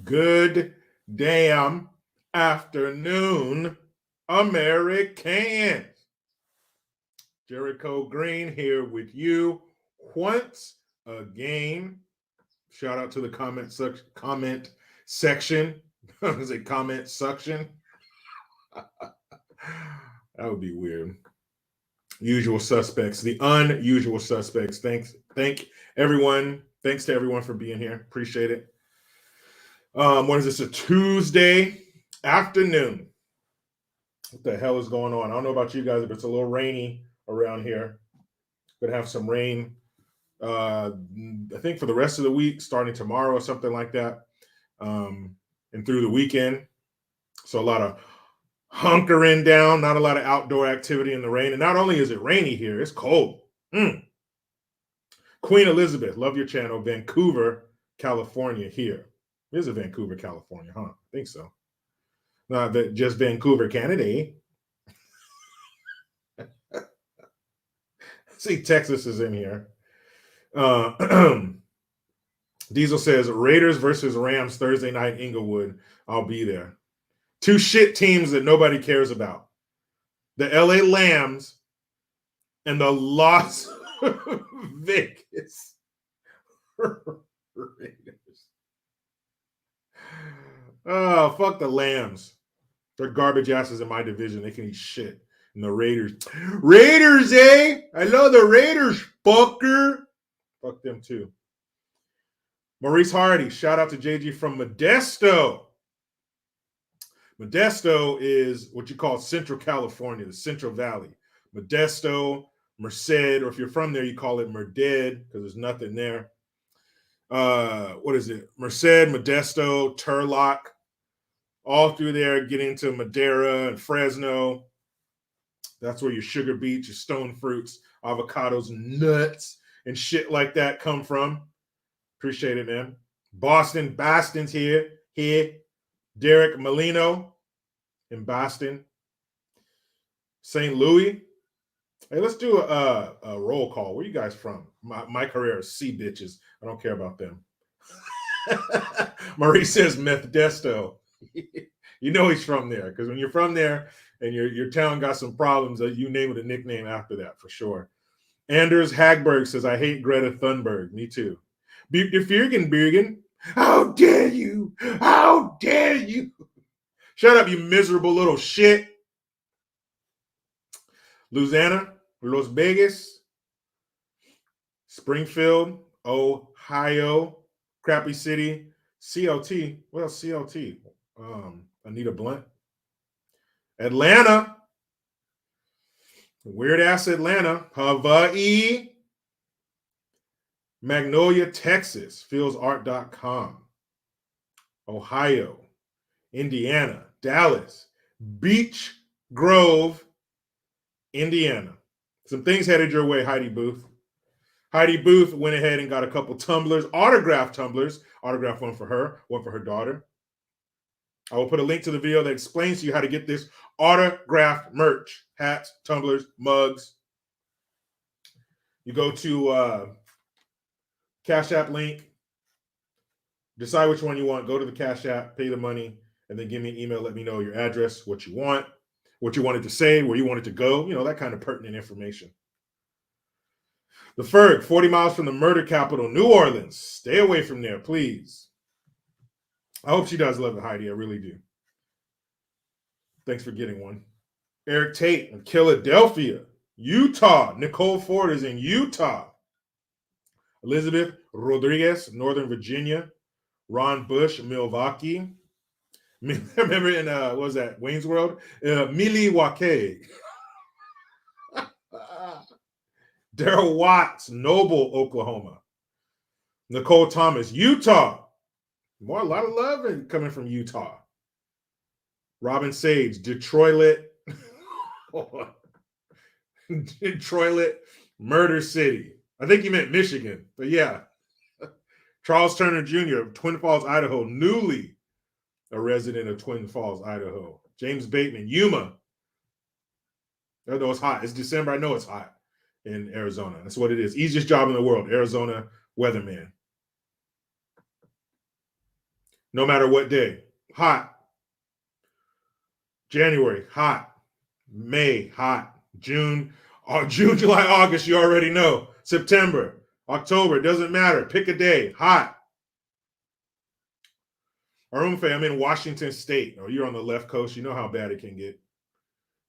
Good damn afternoon, Americans. Jericho Green here with you once again. Shout out to the comment section. Is it comment suction? That would be weird. Usual suspects, the unusual suspects. Thank everyone. Thanks to everyone for being here. Appreciate it. What is this? A Tuesday afternoon. What the hell is going on? I don't know about you guys, but it's a little rainy around here. Gonna have some rain. I think for the rest of the week, starting tomorrow or something like that, and through the weekend. So a lot of hunkering down, not a lot of outdoor activity in the rain. And not only is it rainy here, it's cold. Queen Elizabeth, love your channel. Vancouver, California here. Is it Vancouver, California, huh? I think so. Not that just Vancouver, Canada. See, Texas is in here. Diesel says Raiders versus Rams Thursday night, Inglewood. I'll be there. Two shit teams that nobody cares about. The LA Lambs and the Las Vegas Raiders. Oh, fuck the Lambs. They're garbage asses in my division. They can eat shit. And the Raiders. Raiders, eh? I love the Raiders, fucker. Fuck them too. Maurice Hardy, shout out to JG from Modesto. Modesto is what you call Central California, the Central Valley. Modesto, Merced, or if you're from there, you call it Merded because there's nothing there. What is it? Merced, Modesto, Turlock, all through there, get into Madera and Fresno. That's where your sugar beets, your stone fruits, avocados, nuts, and shit like that come from. Appreciate it, man. Boston, Boston's here. Derek Molino in Boston. St. Louis. Hey, let's do a roll call. Where you guys from? My career is sea bitches. I don't care about them. Marie says Modesto. You know he's from there because when you're from there and your town got some problems, you name it a nickname after that for sure. Anders Hagberg says, I hate Greta Thunberg. Me too. Bergen. How dare you? How dare you? Shut up, you miserable little shit. Louisiana, Las Vegas, Springfield, Ohio, Crappy City, CLT. Well, CLT. Anita Blunt. Atlanta. Weird ass Atlanta. Hawaii. Magnolia, Texas, feelsart.com. Ohio, Indiana, Dallas, Beach Grove, Indiana. Some things headed your way, Heidi Booth. Heidi Booth went ahead and got a couple tumblers, autographed tumblers. Autographed one for her daughter. I will put a link to the video that explains to you how to get this autographed merch. Hats, tumblers, mugs. You go to Cash App link. Decide which one you want. Go to the Cash App, pay the money, and then give me an email. Let me know your address, what you want, what you wanted to say, where you wanted to go. You know, that kind of pertinent information. The Ferg, 40 miles from the murder capital, New Orleans. Stay away from there, please. I hope she does love it, Heidi. I really do. Thanks for getting one. Eric Tate in Philadelphia, Utah. Nicole Ford is in Utah. Elizabeth Rodriguez, Northern Virginia. Ron Bush, Milwaukee. Remember in, what was that, Wayne's World? Milwaukee. Daryl Watts, Noble, Oklahoma. Nicole Thomas, Utah. A lot of love coming from Utah. Robin Sage, Detroit. Detroit, Murder City. I think you meant Michigan, but yeah. Charles Turner Jr., Twin Falls, Idaho, newly a resident of Twin Falls, Idaho. James Bateman, Yuma. I know it's hot. It's December. I know it's hot in Arizona. That's what it is. Easiest job in the world, Arizona weatherman. No matter what day. Hot. January, hot. May, hot. June, July, August, you already know. September, October, doesn't matter. Pick a day. Hot. Arumfe, I'm in Washington State. Oh, you're on the left coast. You know how bad it can get.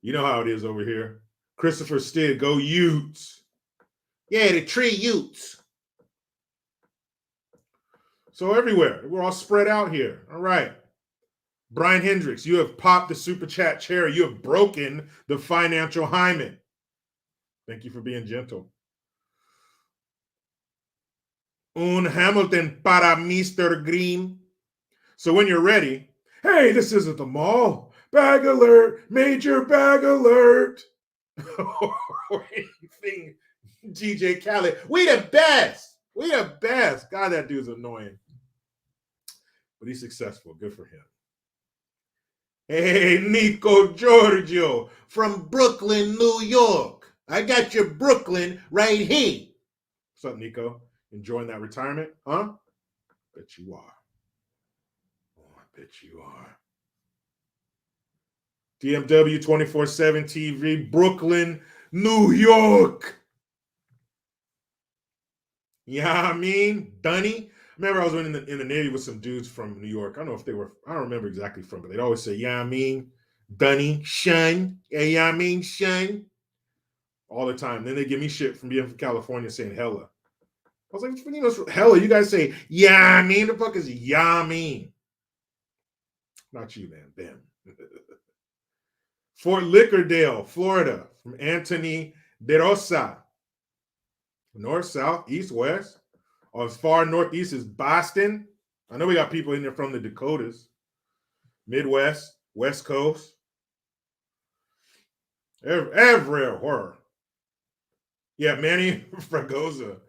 You know how it is over here. Christopher Stead, go Utes. Yeah, the tree Utes. So everywhere. We're all spread out here. All right. Brian Hendricks, you have popped the super chat cherry. You have broken the financial hymen. Thank you for being gentle. Un Hamilton para Mr. Green. So when you're ready, hey, this isn't the mall. Bag alert, major bag alert. Or anything, DJ Khaled. We the best. We the best. God, that dude's annoying. But he's successful. Good for him. Hey, Nico Giorgio from Brooklyn, New York. I got your Brooklyn right here. What's up, Nico? Enjoying that retirement? Huh? Bet you are. Oh, I bet you are. DMW 24/7 TV, Brooklyn, New York. Yeah, I mean, Dunny. Remember, I was in the Navy with some dudes from New York. I don't know if they were, I don't remember exactly from, but they'd always say, yeah, I mean, Dunny, Shun. Yeah, I mean, Shun. All the time. Then they give me shit from being from California saying hella. I was like, you know, hella, you guys say, yeah, I mean, the fuck is yeah, I mean? Not you, man. Them. Fort Lickerdale, Florida, from Anthony DeRosa. North, south, east, west. As far northeast is Boston. I know we got people in there from the Dakotas. Midwest, West Coast. Everywhere. Yeah, Manny Fragoza.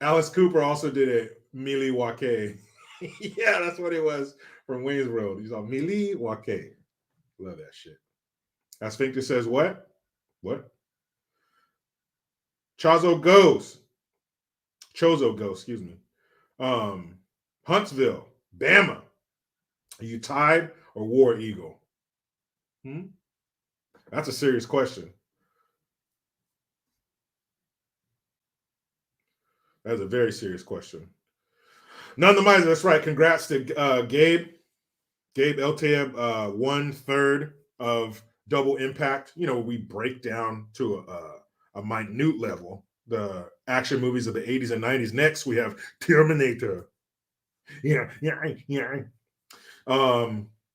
Alice Cooper also did it. Milwaukee. Yeah, that's what it was from Wayne's World. He's on Milwaukee. Love that shit. Asphincter says what? What? Chozo goes, excuse me. Huntsville, Bama. Are you Tide or War Eagle? That's a serious question. That's a very serious question. Nonetheless, that's right. Congrats to Gabe. Gabe Eltab, 1/3 of Double Impact. You know, we break down to a minute level the action movies of the 80s and 90s. Next, we have Terminator. Yeah.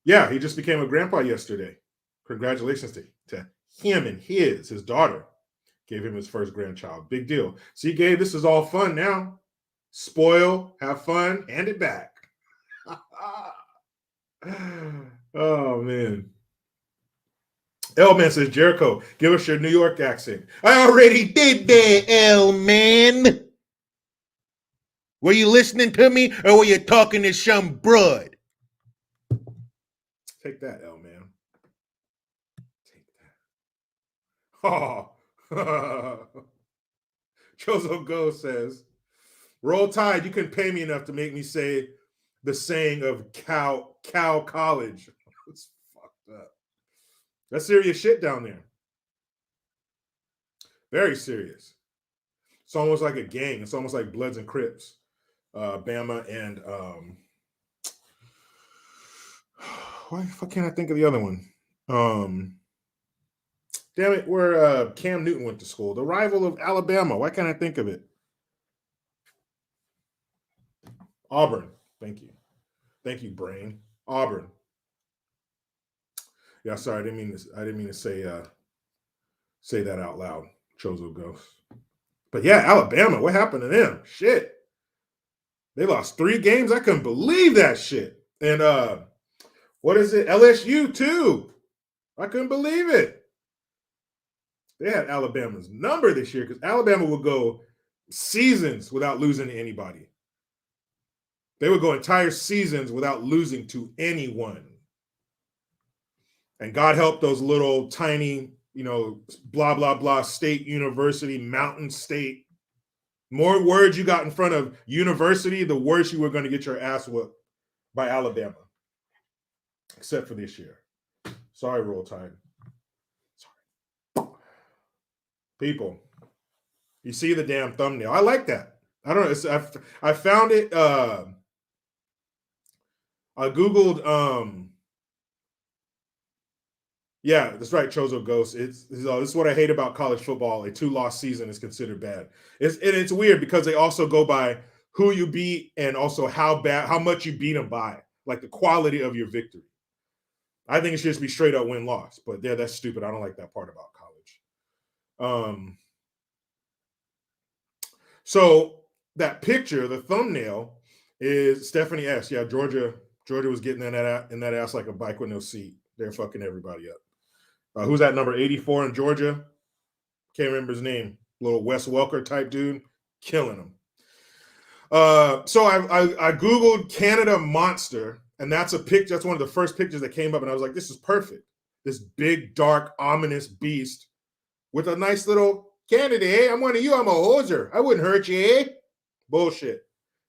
Yeah, he just became a grandpa yesterday. Congratulations to him and his daughter. Gave him his first grandchild. Big deal. See, Gabe, this is all fun now. Spoil, have fun, hand it back. Oh, man. L-Man says, Jericho, give us your New York accent. I already did that, L-Man. Were you listening to me or were you talking to some broad? Take that, L-Man. Take that. Oh. Chozo Go says, Roll Tide, you couldn't pay me enough to make me say the saying of Cal College. It's fucked up. That's serious shit down there. Very serious. It's almost like a gang. It's almost like Bloods and Crips. Bama and why the fuck can't I think of the other one? Damn it, where Cam Newton went to school. The rival of Alabama. Why can't I think of it? Auburn. Thank you. Thank you, brain. Auburn. Yeah, sorry, I didn't mean to say that out loud. Chozo Ghost. But yeah, Alabama, what happened to them? Shit. They lost 3 games. I couldn't believe that shit. And what is it? LSU too. I couldn't believe it. They had Alabama's number this year because Alabama will go seasons without losing to anybody. They would go entire seasons without losing to anyone. And God help those little tiny, you know, blah, blah, blah, state, university, mountain state. More words you got in front of university, the worse you were going to get your ass whooped by Alabama, except for this year. Sorry, Roll Tide. Sorry. People, you see the damn thumbnail. I like that. I don't know. I found it. I Googled. Yeah, that's right, Chozo Ghost. This is what I hate about college football. A 2-loss season is considered bad. It's weird because they also go by who you beat and also how much you beat them by, like the quality of your victory. I think it should just be straight up win-loss, but yeah, that's stupid. I don't like that part about college. So that picture, the thumbnail, is Stephanie S. Yeah, Georgia was getting in that ass like a bike with no seat. They're fucking everybody up. Who's that number 84 in Georgia? Can't remember his name. Little Wes Welker type dude, killing him. So I Googled Canada monster, and that's a picture. That's one of the first pictures that came up, and I was like, this is perfect. This big, dark, ominous beast with a nice little Canada, eh? I'm one of you. I'm a hoser. I wouldn't hurt you, eh? Bullshit.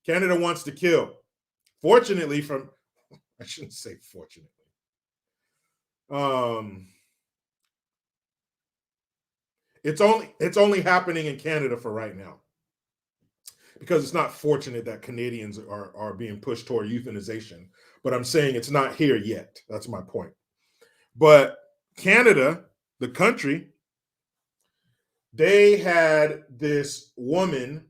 Canada wants to kill. Fortunately, I shouldn't say fortunately. It's only happening in Canada for right now, because it's not fortunate that Canadians are being pushed toward euthanization. But I'm saying it's not here yet. That's my point. But Canada, the country, they had this woman.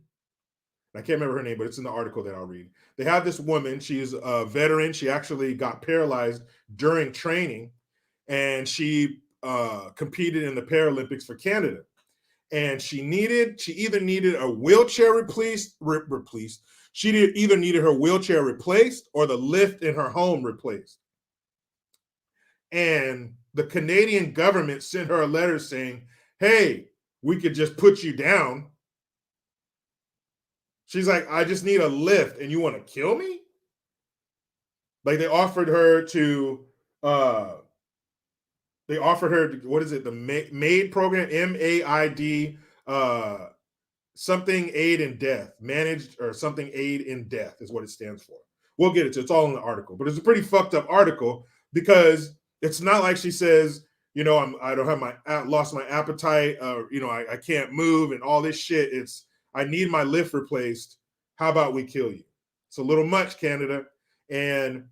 I can't remember her name, but it's in the article that I'll read. They have this woman. She's a veteran. She actually got paralyzed during training, and she competed in the Paralympics for Canada. And she either needed a wheelchair replaced. She either needed her wheelchair replaced or the lift in her home replaced. And the Canadian government sent her a letter saying, hey, we could just put you down. She's like, I just need a lift, and you want to kill me? Like, they offered her what is it? The MAID program, MAID, something aid in death, managed or something aid in death is what it stands for. We'll get into it. It's all in the article, but it's a pretty fucked up article because it's not like she says, I don't have lost my appetite, I can't move and all this shit. It's, I need my lift replaced. How about we kill you? It's a little much, Canada. And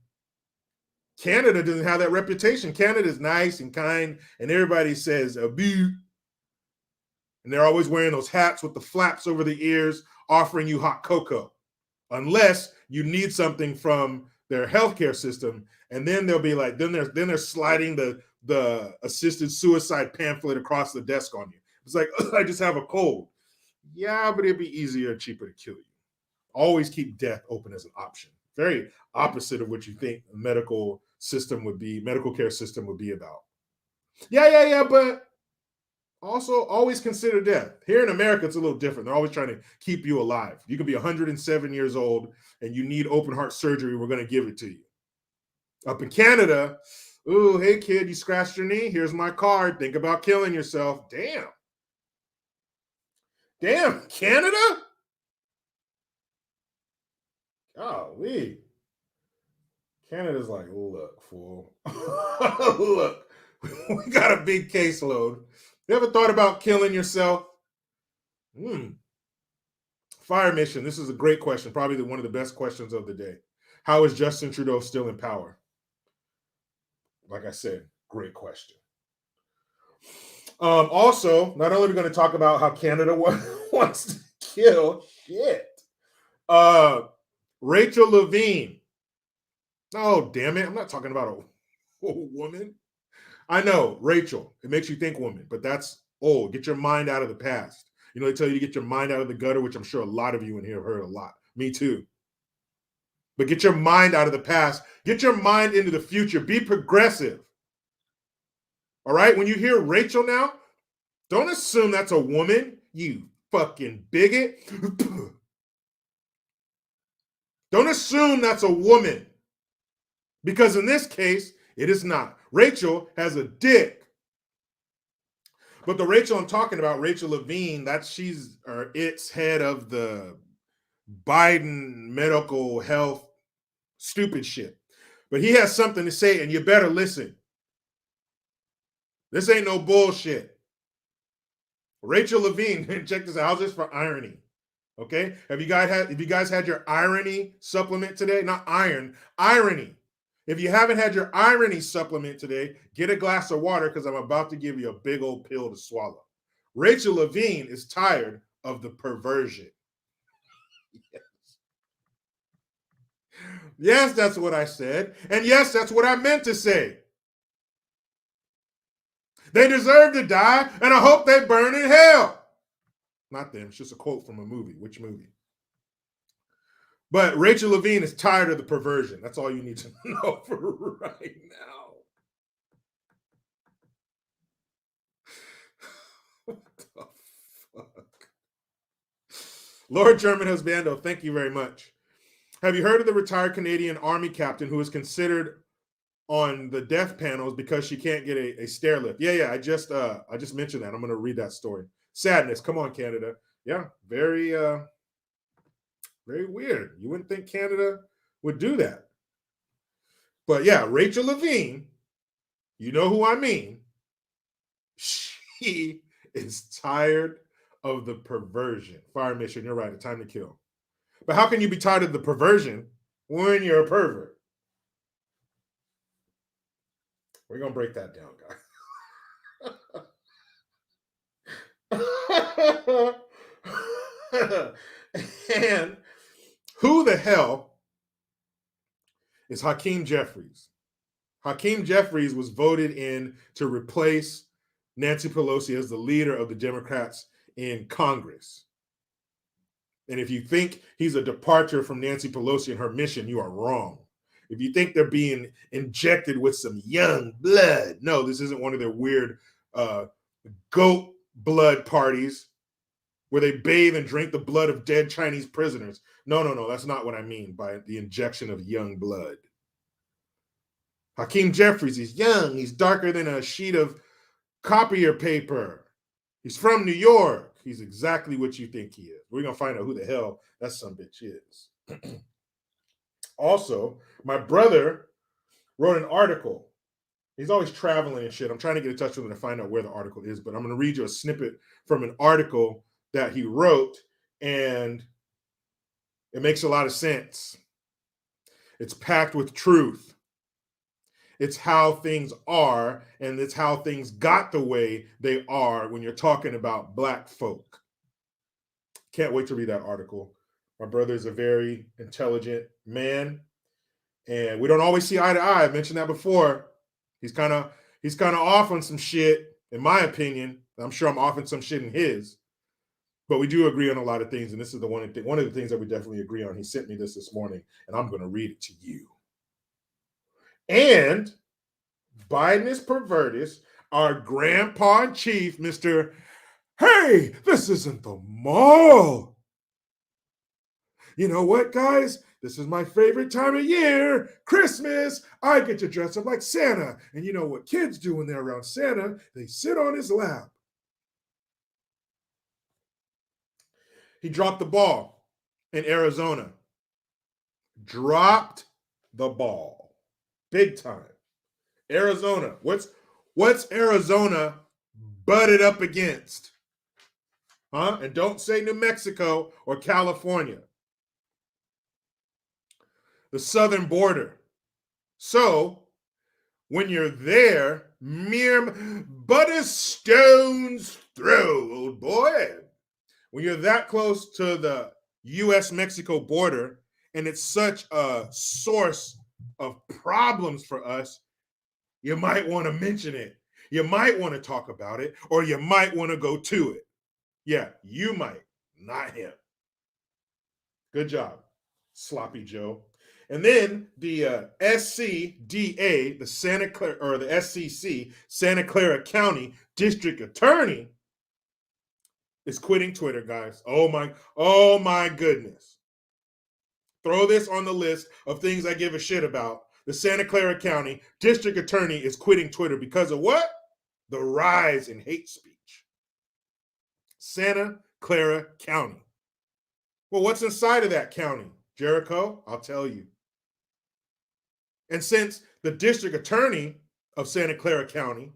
Canada doesn't have that reputation. Canada's nice and kind, and everybody says "abuse," and they're always wearing those hats with the flaps over the ears, offering you hot cocoa, unless you need something from their healthcare system, and then they'll be like, then they're sliding the assisted suicide pamphlet across the desk on you. It's like, I just have a cold. Yeah, but it'd be easier and cheaper to kill you. Always keep death open as an option. Very opposite of what you think a medical care system would be about. Yeah, but also always consider death. Here in America, it's a little different. They're always trying to keep you alive. You could be 107 years old and you need open heart surgery. We're going to give it to you. Up in Canada, ooh, hey kid, you scratched your knee? Here's my card. Think about killing yourself. Damn, Canada? Golly. Canada's like, look, fool. Look, we got a big caseload. You ever thought about killing yourself? Fire mission. This is a great question. Probably one of the best questions of the day. How is Justin Trudeau still in power? Like I said, great question. Also, not only are we going to talk about how Canada wants to kill Rachel Levine. Oh, damn it. I'm not talking about a woman. I know, Rachel. It makes you think woman, but that's old. Get your mind out of the past. They tell you to get your mind out of the gutter, which I'm sure a lot of you in here have heard a lot. Me too. But get your mind out of the past. Get your mind into the future. Be progressive. All right? When you hear Rachel now, don't assume that's a woman, you fucking bigot. Don't assume that's a woman. Because in this case, it is not. Rachel has a dick. But the Rachel I'm talking about, Rachel Levine, it's head of the Biden medical health Stupid shit. But he has something to say, and you better listen. This ain't no bullshit. Rachel Levine, check this out. How's this for irony? Okay, have you guys had your irony supplement today? Not iron, irony. If you haven't had your irony supplement today, get a glass of water because I'm about to give you a big old pill to swallow. Rachel Levine is tired of the perversion. Yes, that's what I said. And yes, that's what I meant to say. They deserve to die, and I hope they burn in hell. Not them. It's just a quote from a movie. Which movie? But Rachel Levine is tired of the perversion. That's all you need to know for right now. What the fuck? Lord German Husbando, thank you very much. Have you heard of the retired Canadian Army captain who is considered on the death panels because she can't get a stair lift? Yeah. I just mentioned that. I'm going to read that story. Sadness. Come on, Canada. Yeah, very weird. You wouldn't think Canada would do that. But yeah, Rachel Levine, you know who I mean. She is tired of the perversion. Fire mission, you're right. Time to kill. But how can you be tired of the perversion when you're a pervert? We're going to break that down, guys. And who the hell is Hakeem Jeffries? Hakeem Jeffries was voted in to replace Nancy Pelosi as the leader of the Democrats in Congress. And if you think he's a departure from Nancy Pelosi and her mission, you are wrong. If you think they're being injected with some young blood, no, this isn't one of their weird goat blood parties where they bathe and drink the blood of dead Chinese prisoners. No, that's not what I mean by the injection of young blood. Hakeem Jeffries, he's young, he's darker than a sheet of copier paper. He's from New York. He's exactly what you think he is. We're going to find out who the hell that sumbitch is. Also, my brother wrote an article. He's always traveling and shit. I'm trying to get in touch with him to find out where the article is, but I'm going to read you a snippet from an article that he wrote, and it makes a lot of sense. It's packed with truth. It's how things are, and it's how things got the way they are when you're talking about Black folk. Can't wait to read that article. My brother is a very intelligent man, and we don't always see eye to eye. I mentioned that before. He's kind of off on some shit, in my opinion. I'm sure I'm off on some shit in his, but we do agree on a lot of things, and this is one of the things that we definitely agree on. He sent me this morning, and I'm going to read it to you. And Biden pervertus, our grandpa in chief, Mr. Hey, this isn't the mall. You know what, guys? This is my favorite time of year, Christmas. I get to dress up like Santa. And you know what kids do when they're around Santa? They sit on his lap. He dropped the ball in Arizona. Dropped the ball. Big time. Arizona. What's Arizona butted up against? Huh? And don't say New Mexico or California. The southern border. So when you're there, mere but a stone's throw, old boy. When you're that close to the U.S.-Mexico border, and it's such a source of problems for us, you might want to mention it. You might want to talk about it, or you might want to go to it. Yeah, you might, not him. Good job, Sloppy Joe. And then the SCDA, the Santa Clara, or the SCC, Santa Clara County District Attorney, is quitting Twitter, guys. Oh my goodness. Throw this on the list of things I give a shit about. The Santa Clara County District Attorney is quitting Twitter because of what? The rise in hate speech. Santa Clara County. Well, what's inside of that county, Jericho? I'll tell you. And since the district attorney of Santa Clara County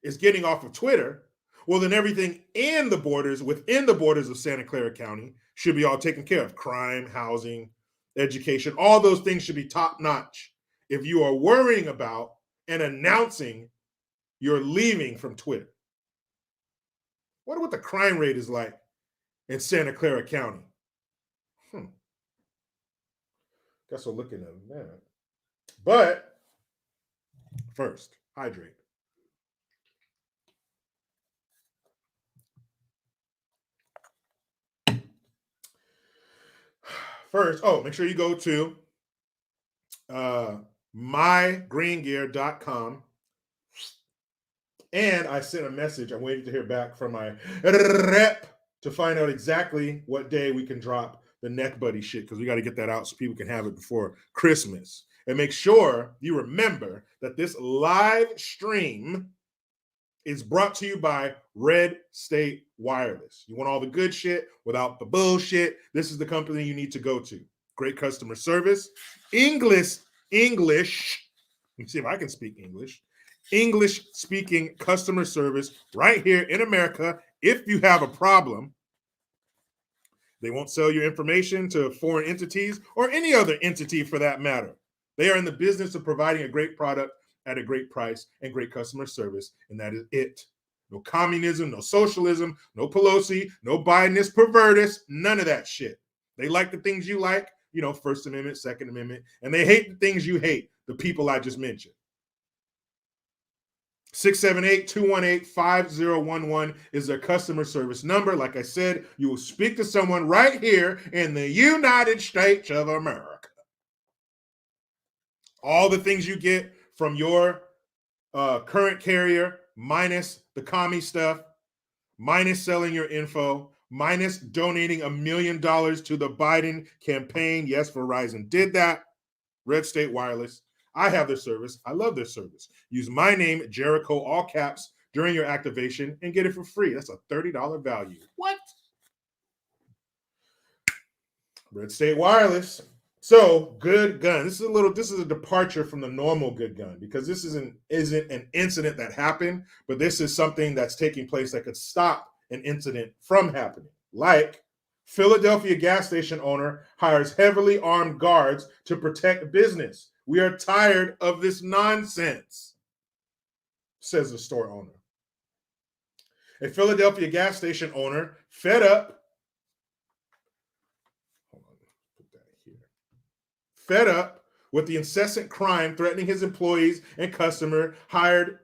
is getting off of Twitter, well, then everything within the borders of Santa Clara County should be all taken care of. Crime, housing, education, all those things should be top notch. If you are worrying about and announcing you're leaving from Twitter. Wonder what the crime rate is like in Santa Clara County. Guess we'll look into that. But first, hydrate. First, make sure you go to mygreengear.com. And I sent a message. I'm waiting to hear back from my rep to find out exactly what day we can drop the Neck Buddy shit, because we got to get that out so people can have it before Christmas. And make sure you remember that this live stream is brought to you by Red State Wireless. You want all the good shit without the bullshit? This is the company you need to go to. Great customer service. English. Let me see if I can speak English. English-speaking customer service right here in America. If you have a problem, they won't sell your information to foreign entities or any other entity for that matter. They are in the business of providing a great product at a great price and great customer service, and that is it. No communism, no socialism, no Pelosi, no Bidenist pervertist, none of that shit. They like the things you like, First Amendment, Second Amendment, and they hate the things you hate, the people I just mentioned. 678-218-5011 is their customer service number. Like I said, you will speak to someone right here in the United States of America. All the things you get from your current carrier, minus the commie stuff, minus selling your info, minus donating $1 million to the Biden campaign. Yes, Verizon did that. Red State Wireless. I have their service. I love their service. Use my name, Jericho, all caps, during your activation and get it for free. That's a $30 value. What? Red State Wireless. So, good gun. This is a departure from the normal good gun, because this isn't an incident that happened, but this is something that's taking place that could stop an incident from happening. Like, Philadelphia gas station owner hires heavily armed guards to protect business. We are tired of this nonsense, says the store owner. A Philadelphia gas station owner, fed up with the incessant crime threatening his employees and customers, hired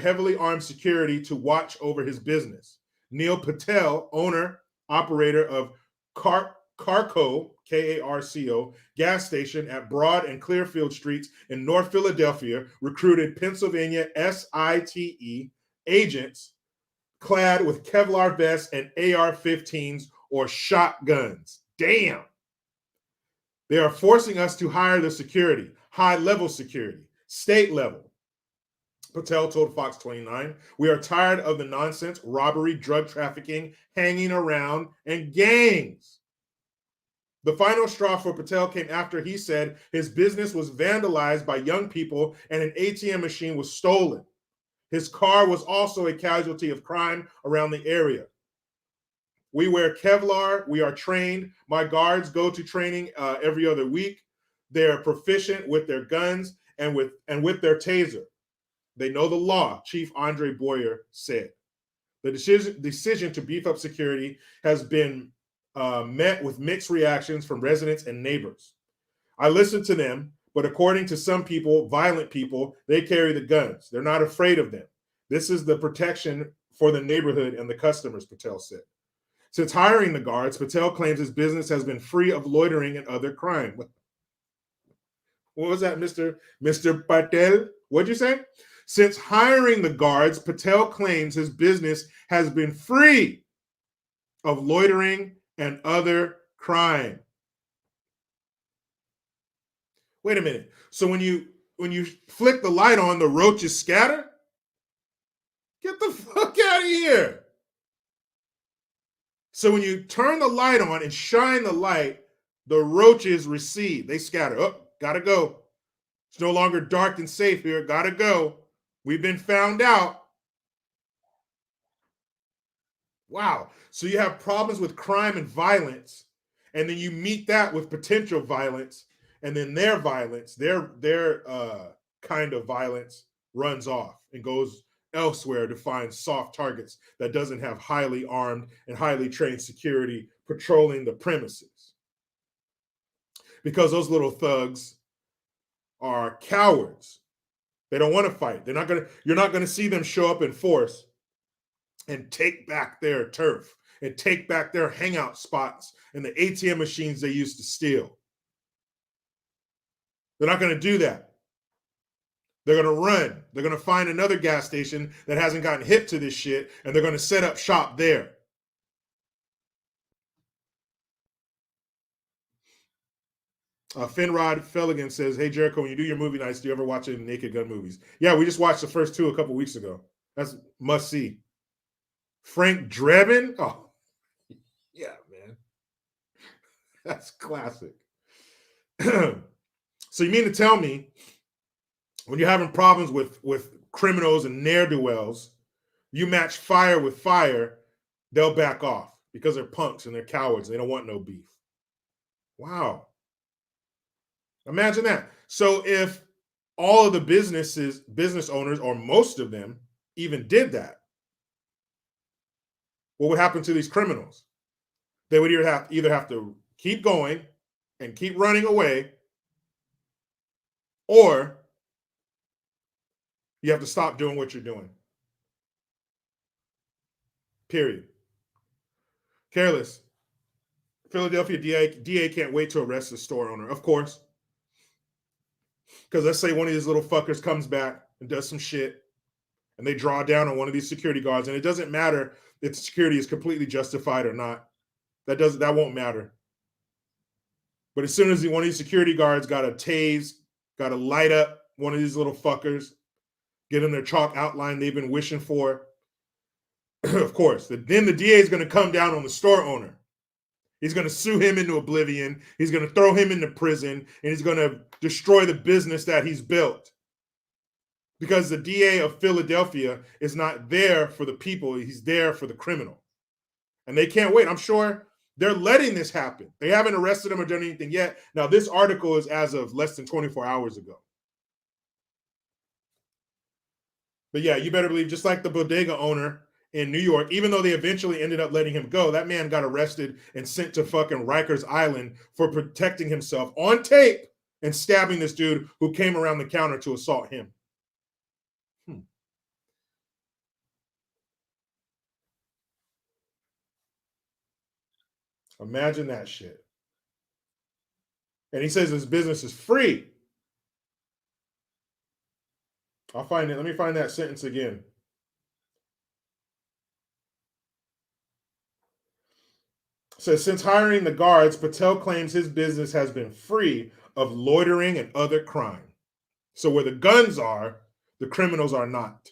heavily armed security to watch over his business. Neil Patel, owner, operator of Carco, K-A-R-C-O, gas station at Broad and Clearfield Streets in North Philadelphia, recruited Pennsylvania SITE agents clad with Kevlar vests and AR-15s or shotguns. Damn. They are forcing us to hire the security, high-level security, state level. Patel told Fox 29, we are tired of the nonsense, robbery, drug trafficking, hanging around, and gangs. The final straw for Patel came after he said his business was vandalized by young people and an ATM machine was stolen. His car was also a casualty of crime around the area. We wear Kevlar. We are trained. My guards go to training every other week. They're proficient with their guns and with their taser. They know the law, Chief Andre Boyer said. The decision to beef up security has been met with mixed reactions from residents and neighbors. I listened to them, but according to some people, violent people, they carry the guns. They're not afraid of them. This is the protection for the neighborhood and the customers, Patel said. Since hiring the guards, Patel claims his business has been free of loitering and other crime. What was that, Mr. Patel? What'd you say? Since hiring the guards, Patel claims his business has been free of loitering and other crime. Wait a minute. So when you flick the light on, the roaches scatter? Get the fuck out of here. So when you turn the light on and shine the light, the roaches recede. They scatter. Oh, gotta go. It's no longer dark and safe here. Gotta go. We've been found out. Wow. So you have problems with crime and violence, and then you meet that with potential violence, and then their violence, their kind of violence runs off and goes elsewhere to find soft targets that doesn't have highly armed and highly trained security patrolling the premises. Because those little thugs are cowards. They don't want to fight. You're not gonna see them show up in force and take back their turf and take back their hangout spots and the ATM machines they used to steal. They're not going to do that. They're going to run. They're going to find another gas station that hasn't gotten hip to this shit, and they're going to set up shop there. Finrod Felligan says, "Hey Jericho, when you do your movie nights, do you ever watch any Naked Gun movies?" Yeah, we just watched the first two a couple weeks ago. That's must see. Frank Drebin? Oh, yeah, man. That's classic. So you mean to tell me when you're having problems with criminals and ne'er-do-wells, you match fire with fire, they'll back off because they're punks and they're cowards. They don't want no beef. Wow. Imagine that. So if all of the business owners, or most of them, even did that, what would happen to these criminals? They would either have to keep going and keep running away, or you have to stop doing what you're doing. Period. Careless. Philadelphia DA can't wait to arrest the store owner. Of course. Because let's say one of these little fuckers comes back and does some shit, and they draw down on one of these security guards, and it doesn't matter if the security is completely justified or not. That won't matter. But as soon as one of these security guards got to tase, got to light up one of these little fuckers, get them their chalk outline they've been wishing for, of course, then the DA is going to come down on the store owner. He's going to sue him into oblivion. He's going to throw him into prison, and he's going to destroy the business that he's built. Because the DA of Philadelphia is not there for the people. He's there for the criminal. And they can't wait. I'm sure they're letting this happen. They haven't arrested him or done anything yet. Now, this article is as of less than 24 hours ago. But yeah, you better believe, just like the bodega owner in New York, even though they eventually ended up letting him go, that man got arrested and sent to fucking Rikers Island for protecting himself on tape and stabbing this dude who came around the counter to assault him. Imagine that shit. And he says his business is free. I'll find it. Let me find that sentence again. It says, since hiring the guards, Patel claims his business has been free of loitering and other crime. So where the guns are, the criminals are not.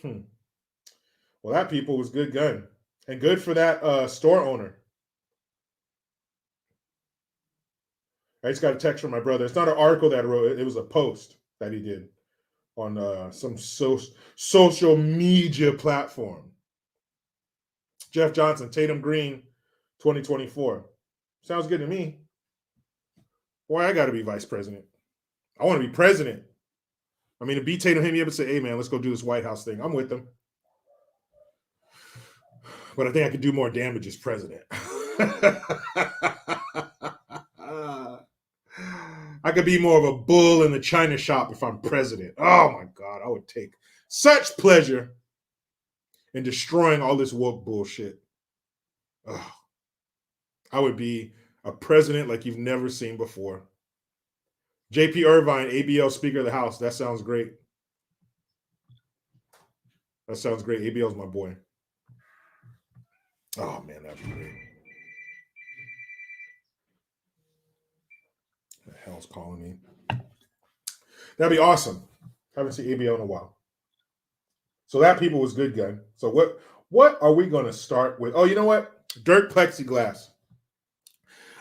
Well, that people was good gun. And good for that store owner. I just got a text from my brother. It's not an article that I wrote. It was a post that he did on some social media platform. Jeff Johnson, Tatum Green, 2024. Sounds good to me. Boy, I got to be vice president. I want to be president. I mean, to beat Tatum, hit me up and say, hey, man, let's go do this White House thing. I'm with them. But I think I could do more damage as president. I could be more of a bull in the china shop if I'm president. Oh, my God. I would take such pleasure in destroying all this woke bullshit. Oh, I would be a president like you've never seen before. JP Irvine, ABL Speaker of the House. That sounds great. That sounds great. ABL's my boy. Oh, man, that'd be great. What the hell's calling me? That'd be awesome. Haven't seen ABL in a while. So that people was good gun. So what are we going to start with? Oh, you know what? Dirt plexiglass.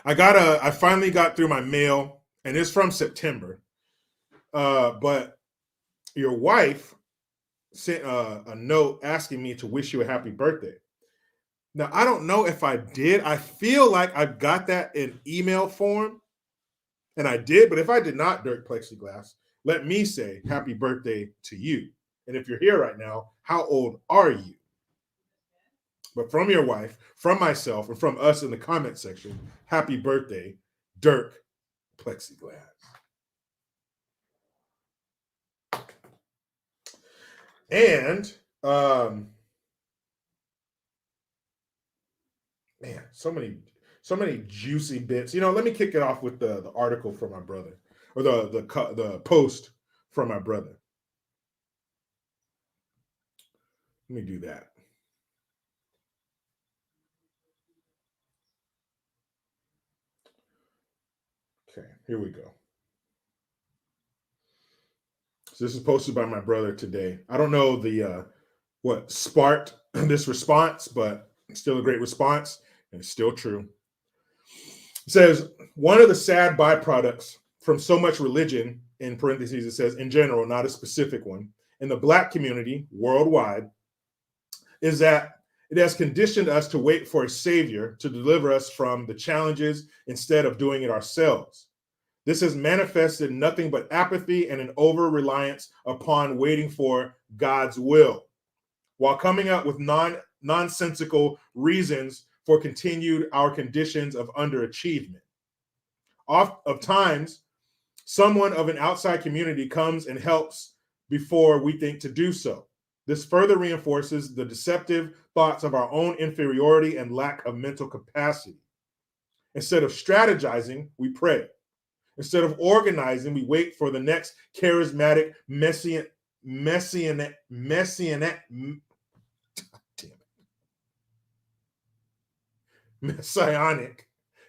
I finally got through my mail and it's from September. But your wife sent a note asking me to wish you a happy birthday. Now, I don't know if I did. I feel like I got that in email form, and I did. But if I did not, Dirk Plexiglass, let me say happy birthday to you. And if you're here right now, how old are you? But from your wife, from myself, and from us in the comment section, happy birthday, Dirk Plexiglass. And man, so many juicy bits. Let me kick it off with the article from my brother, or the post from my brother. Let me do that. Okay, here we go. So this is posted by my brother today. I don't know what sparked this response, but still a great response, and it's still true. It says, one of the sad byproducts from so much religion, in parentheses, it says, in general, not a specific one, in the Black community worldwide, is that it has conditioned us to wait for a savior to deliver us from the challenges instead of doing it ourselves. This has manifested nothing but apathy and an over-reliance upon waiting for God's will, while coming up with nonsensical reasons for continued our conditions of underachievement. Of times, someone of an outside community comes and helps before we think to do so. This further reinforces the deceptive thoughts of our own inferiority and lack of mental capacity. Instead of strategizing, we pray. Instead of organizing, we wait for the next charismatic messianic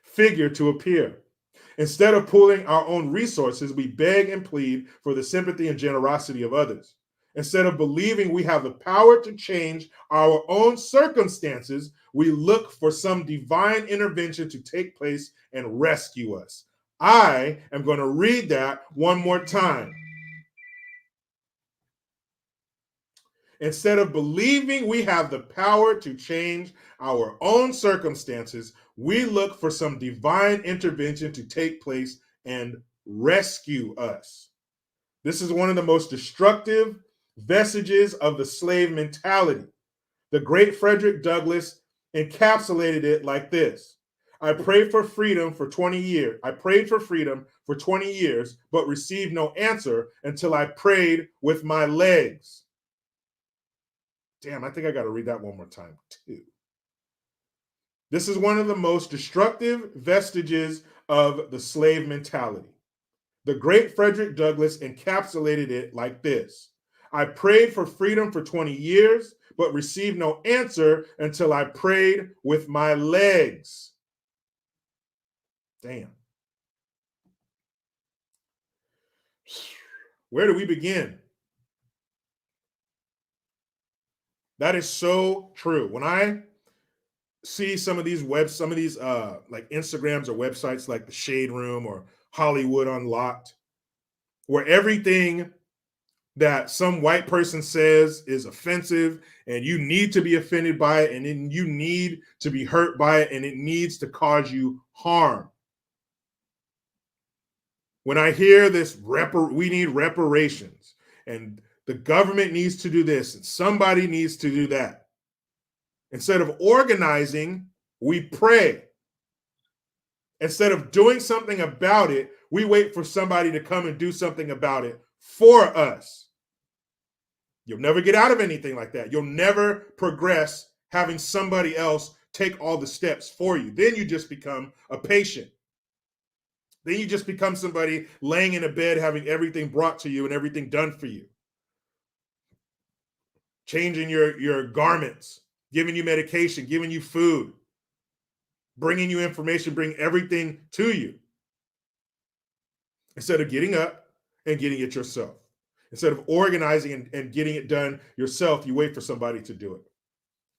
figure to appear. Instead of pooling our own resources, we beg and plead for the sympathy and generosity of others. Instead of believing we have the power to change our own circumstances, we look for some divine intervention to take place and rescue us. I am going to read that one more time. Instead of believing we have the power to change our own circumstances, we look for some divine intervention to take place and rescue us. This is one of the most destructive vestiges of the slave mentality. The great Frederick Douglass encapsulated it like this: I prayed for freedom for 20 years. I prayed for freedom for 20 years, but received no answer until I prayed with my legs. Damn, I think I got to read that one more time, too. This is one of the most destructive vestiges of the slave mentality. The great Frederick Douglass encapsulated it like this: I prayed for freedom for 20 years, but received no answer until I prayed with my legs. Damn. Where do we begin? That is so true. When I see some of these like Instagrams or websites like the Shade Room or Hollywood Unlocked, where everything that some white person says is offensive and you need to be offended by it, and then you need to be hurt by it, and it needs to cause you harm. When I hear this, we need reparations, and the government needs to do this, and somebody needs to do that. Instead of organizing, we pray. Instead of doing something about it, we wait for somebody to come and do something about it for us. You'll never get out of anything like that. You'll never progress having somebody else take all the steps for you. Then you just become a patient. Then you just become somebody laying in a bed, having everything brought to you and everything done for you. Changing your garments, giving you medication, giving you food, bringing you information, bring everything to you. Instead of getting up and getting it yourself. Instead of organizing and getting it done yourself, you wait for somebody to do it.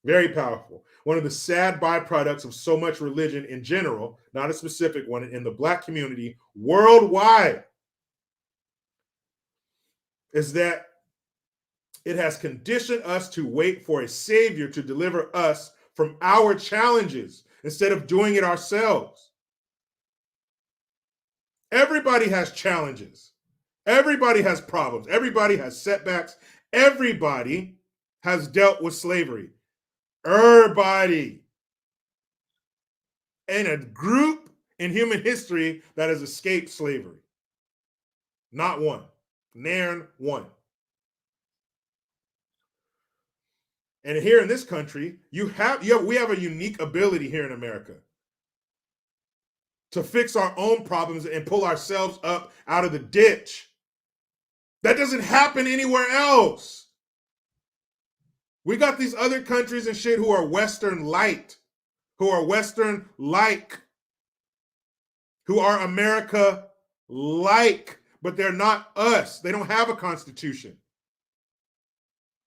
Very powerful. One of the sad byproducts of so much religion in general, not a specific one, in the Black community worldwide, is that it has conditioned us to wait for a savior to deliver us from our challenges instead of doing it ourselves. Everybody has challenges. Everybody has problems. Everybody has setbacks. Everybody has dealt with slavery. Everybody. And a group in human history that has escaped slavery. Not one. Nairn one. And here in this country, we have a unique ability here in America to fix our own problems and pull ourselves up out of the ditch. That doesn't happen anywhere else. We got these other countries and shit who are Western light, who are Western like, who are America like, but they're not us. They don't have a constitution.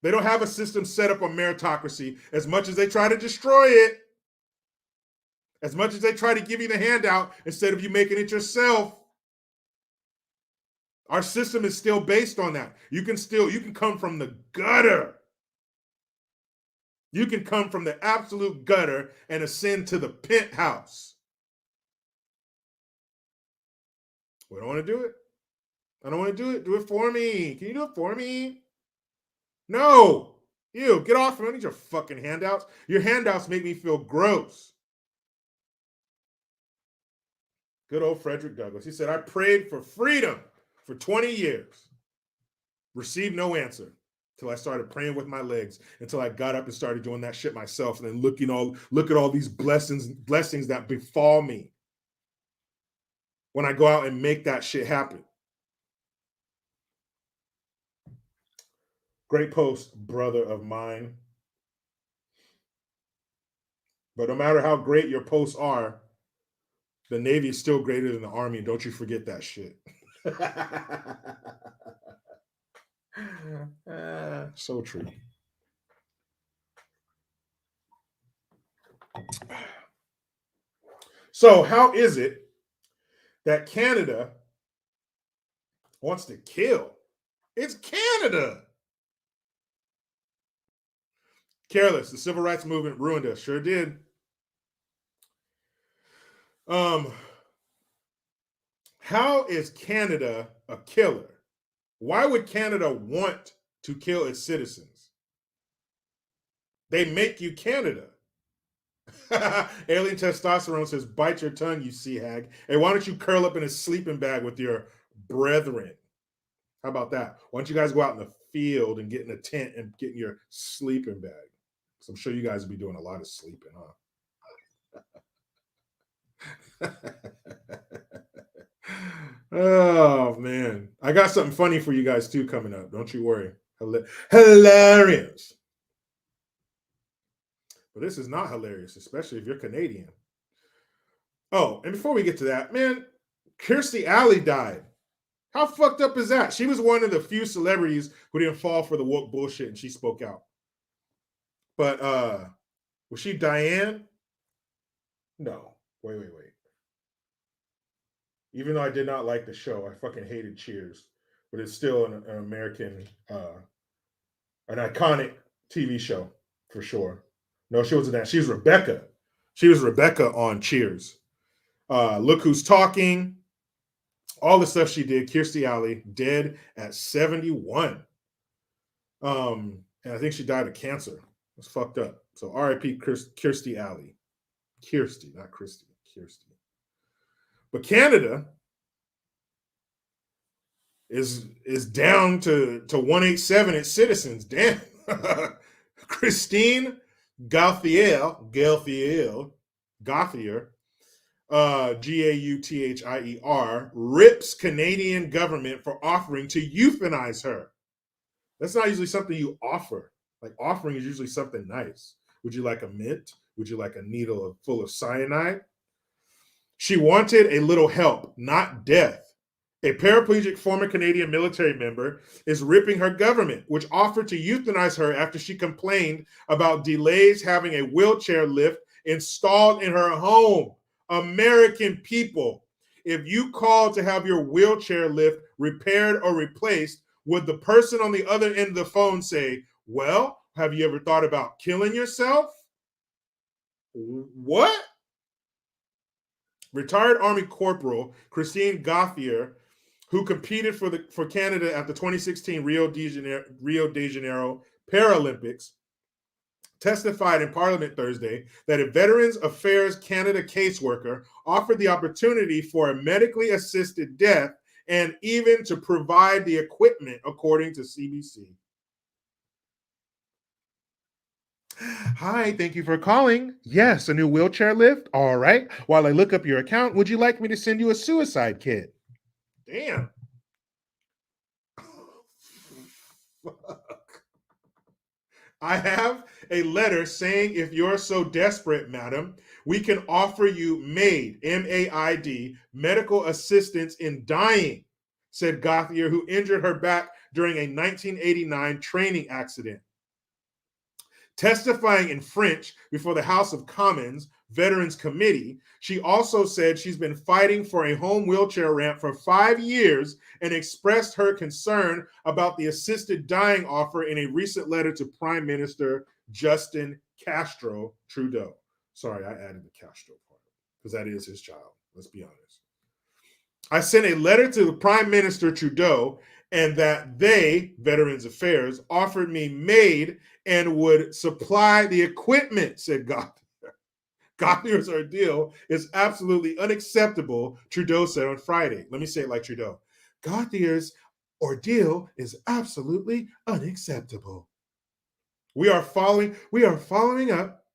They don't have a system set up on meritocracy. As much as they try to destroy it, as much as they try to give you the handout instead of you making it yourself, our system is still based on that. You can come from the gutter. You can come from the absolute gutter and ascend to the penthouse. We don't want to do it. I don't want to do it. Do it for me. Can you do it for me? No. You, get off. I don't need your fucking handouts. Your handouts make me feel gross. Good old Frederick Douglass. He said, I prayed for freedom for 20 years. Received no answer until I started praying with my legs, until I got up and started doing that shit myself. And then look at all these blessings that befall me when I go out and make that shit happen. Great post, brother of mine. But no matter how great your posts are, the Navy is still greater than the Army. Don't you forget that shit. So true. So how is it that Canada wants to kill? It's Canada. Careless. The civil rights movement ruined us. Sure did. How is Canada a killer? Why would Canada want to kill its citizens? They make you Canada. Alien Testosterone says, bite your tongue, you sea hag. Hey, why don't you curl up in a sleeping bag with your brethren? How about that? Why don't you guys go out in the field and get in a tent and get in your sleeping bag? So I'm sure you guys will be doing a lot of sleeping, huh? Oh, man. I got something funny for you guys, too, coming up. Don't you worry. Hilarious. But this is not hilarious, especially if you're Canadian. Oh, and before we get to that, man, Kirstie Alley died. How fucked up is that? She was one of the few celebrities who didn't fall for the woke bullshit, and she spoke out. But was she Diane? No. Wait. Even though I did not like the show, I fucking hated Cheers. But it's still an American, an iconic TV show for sure. No, she wasn't that. She was Rebecca. She was Rebecca on Cheers. Look Who's Talking. All the stuff she did. Kirstie Alley, dead at 71. And I think she died of cancer. It's fucked up. So R.I.P. Kirstie Alley. Kirstie, not Christy. Kirstie. But Canada is down to 187 its citizens. Damn. Christine Gauthier, Gauthier, rips Canadian government for offering to euthanize her. That's not usually something you offer. Like, offering is usually something nice. Would you like a mint? Would you like a needle full of cyanide? She wanted a little help, not death. A paraplegic former Canadian military member is ripping her government, which offered to euthanize her after she complained about delays having a wheelchair lift installed in her home. American people, if you called to have your wheelchair lift repaired or replaced, would the person on the other end of the phone say, well, have you ever thought about killing yourself? What? Retired Army Corporal Christine Gauthier, who competed for Canada at the 2016 Rio de Janeiro Paralympics, testified in Parliament Thursday that a Veterans Affairs Canada caseworker offered the opportunity for a medically assisted death and even to provide the equipment, according to CBC. Hi, thank you for calling. Yes, a new wheelchair lift. All right. While I look up your account, would you like me to send you a suicide kit? Damn. I have a letter saying if you're so desperate, madam, we can offer you MAID, M-A-I-D, medical assistance in dying, said Gauthier, who injured her back during a 1989 training accident. Testifying in French before the House of Commons Veterans Committee, she also said she's been fighting for a home wheelchair ramp for 5 years and expressed her concern about the assisted dying offer in a recent letter to Prime Minister Justin Castro Trudeau. Sorry, I added the Castro part because that is his child. Let's be honest. I sent a letter to the Prime Minister Trudeau and that they, Veterans Affairs, offered me MAID and would supply the equipment, said Gauthier. Gauthier's ordeal is absolutely unacceptable, Trudeau said on Friday. Let me say it like Trudeau. Gauthier's ordeal is absolutely unacceptable. We are following up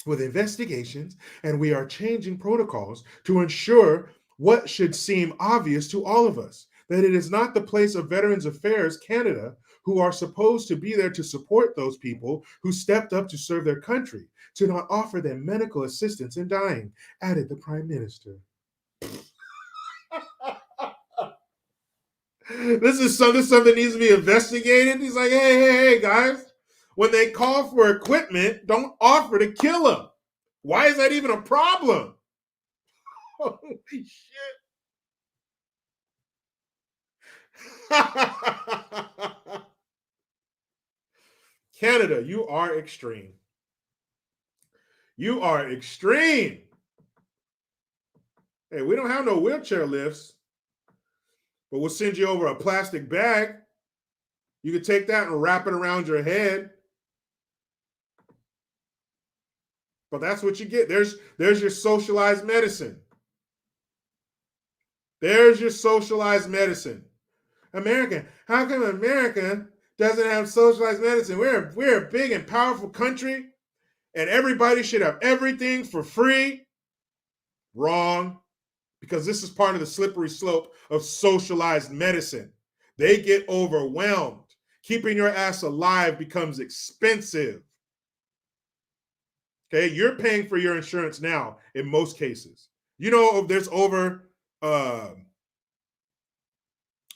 with investigations, and we are changing protocols to ensure what should seem obvious to all of us, that it is not the place of Veterans Affairs Canada, who are supposed to be there to support those people who stepped up to serve their country, to not offer them medical assistance in dying, added the Prime Minister. This is something that needs to be investigated. He's like, hey, guys, when they call for equipment, don't offer to kill them. Why is that even a problem? Holy shit. Canada, you are extreme. You are extreme. Hey, we don't have no wheelchair lifts, but we'll send you over a plastic bag. You can take that and wrap it around your head. But that's what you get. There's your socialized medicine. There's your socialized medicine. America, how come America doesn't have socialized medicine? We're a big and powerful country, and everybody should have everything for free. Wrong, because this is part of the slippery slope of socialized medicine. They get overwhelmed. Keeping your ass alive becomes expensive. Okay, you're paying for your insurance now in most cases. You know, there's over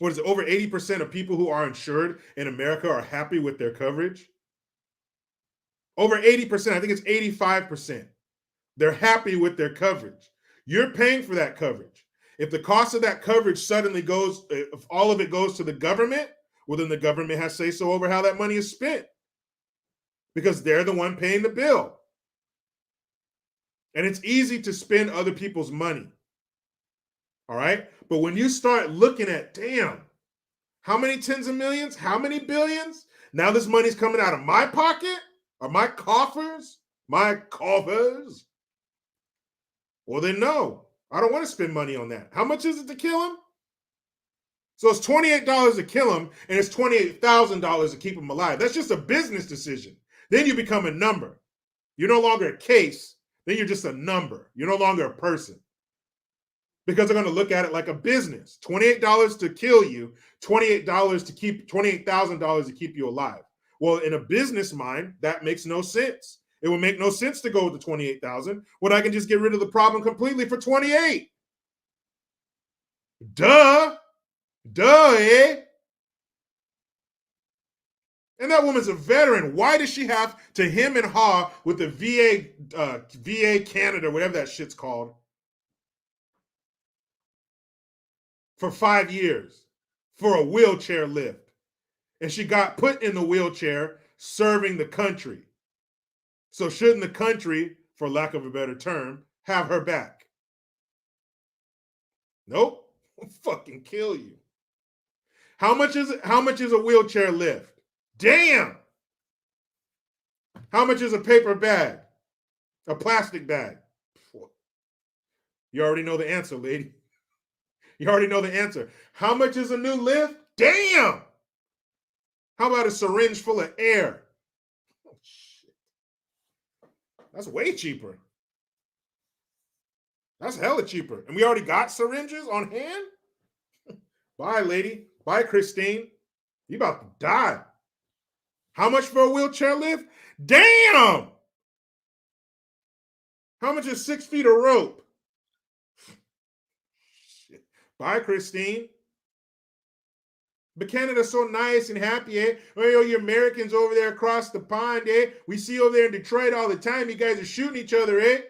over 80% of people who are insured in America are happy with their coverage. Over 80%, I think it's 85%. They're happy with their coverage. You're paying for that coverage. If the cost of that coverage suddenly goes, if all of it goes to the government, well, then the government has say so over how that money is spent because they're the one paying the bill. And it's easy to spend other people's money. All right. But when you start looking at, damn, how many tens of millions? How many billions? Now this money's coming out of my pocket or my coffers? My coffers? Well, then no, I don't want to spend money on that. How much is it to kill him? So it's $28 to kill him, and it's $28,000 to keep him alive. That's just a business decision. Then you become a number. You're no longer a case. Then you're just a number. You're no longer a person. Because they're going to look at it like a business. $28 to kill you, $28,000 to keep you alive. Well, in a business mind, that makes no sense. It would make no sense to go with the $28,000 when I can just get rid of the problem completely for $28,000. Duh. Duh, eh? And that woman's a veteran. Why does she have to him and haw with the VA Canada, whatever that shit's called, for 5 years for a wheelchair lift? And she got put in the wheelchair serving the country. So shouldn't the country, for lack of a better term, have her back? Nope. I'll fucking kill you. How much is it? How much is a wheelchair lift? Damn. How much is a paper bag? A plastic bag? You already know the answer, lady. You already know the answer. How much is a new lift? Damn. How about a syringe full of air? Oh, shit. That's way cheaper. That's hella cheaper. And we already got syringes on hand? Bye, lady. Bye, Christine. You about to die. How much for a wheelchair lift? Damn! How much is 6 feet of rope? Shit. Bye, Christine. But Canada's so nice and happy, eh? Oh, you Americans over there across the pond, eh? We see over there in Detroit all the time. You guys are shooting each other, eh?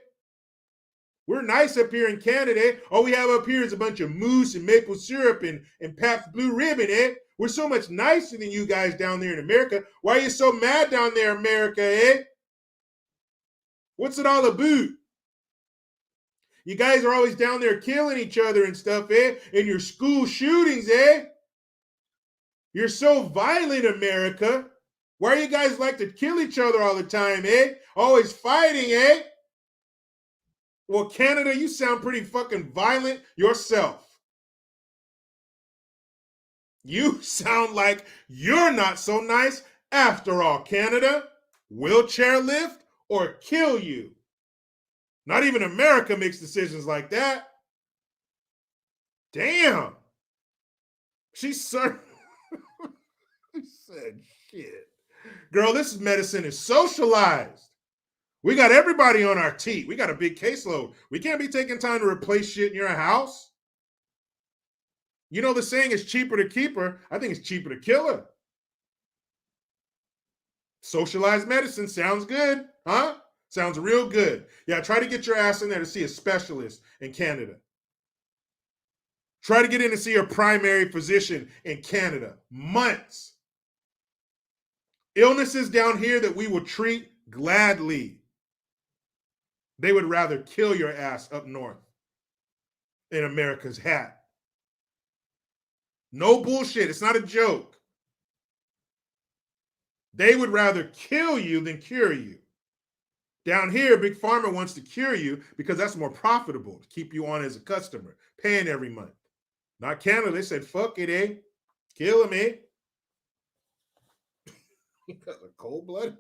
We're nice up here in Canada, eh? All we have up here is a bunch of mousse and maple syrup and Pabst Blue Ribbon, eh? We're so much nicer than you guys down there in America. Why are you so mad down there, America, eh? What's it all about? You guys are always down there killing each other and stuff, eh? In your school shootings, eh? You're so violent, America. Why do you guys like to kill each other all the time, eh? Always fighting, eh? Well, Canada, you sound pretty fucking violent yourself. You sound like you're not so nice after all, Canada. Wheelchair lift or kill you. Not even America makes decisions like that. Damn. She said shit. Girl, this medicine is socialized. We got everybody on our teat. We got a big caseload. We can't be taking time to replace shit in your house. You know the saying is cheaper to keep her. I think it's cheaper to kill her. Socialized medicine sounds good, huh? Sounds real good. Yeah, try to get your ass in there to see a specialist in Canada. Try to get in to see your primary physician in Canada. Months. Illnesses down here that we will treat gladly. They would rather kill your ass up north in America's hat. No bullshit. It's not a joke. They would rather kill you than cure you. Down here, Big Pharma wants to cure you because that's more profitable to keep you on as a customer, paying every month. Not Canada. They said, fuck it, eh? Kill him, eh? Because of cold blood.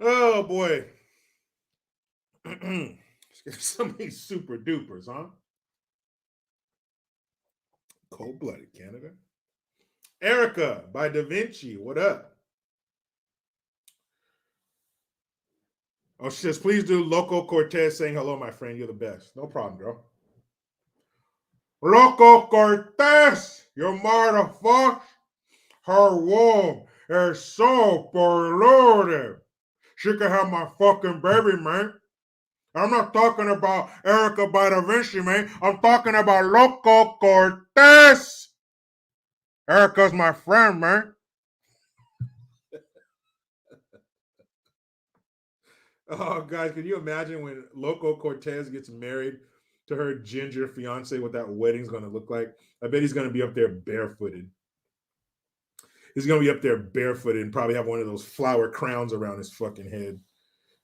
Oh, boy. Some of these super dupers, huh? Cold blooded Canada. Erica by Da Vinci, what up? Oh, she says, please do Loco Cortez saying hello, my friend. You're the best. No problem, girl. Loco Cortez, you motherfucker. Her womb is so polluted. She can have my fucking baby, man. I'm not talking about Erica by Da Vinci, man. I'm talking about Loco Cortez. Erica's my friend, man. Oh, guys, can you imagine when Loco Cortez gets married to her ginger fiance, what that wedding's going to look like? I bet he's going to be up there barefooted. He's going to be up there barefooted and probably have one of those flower crowns around his fucking head.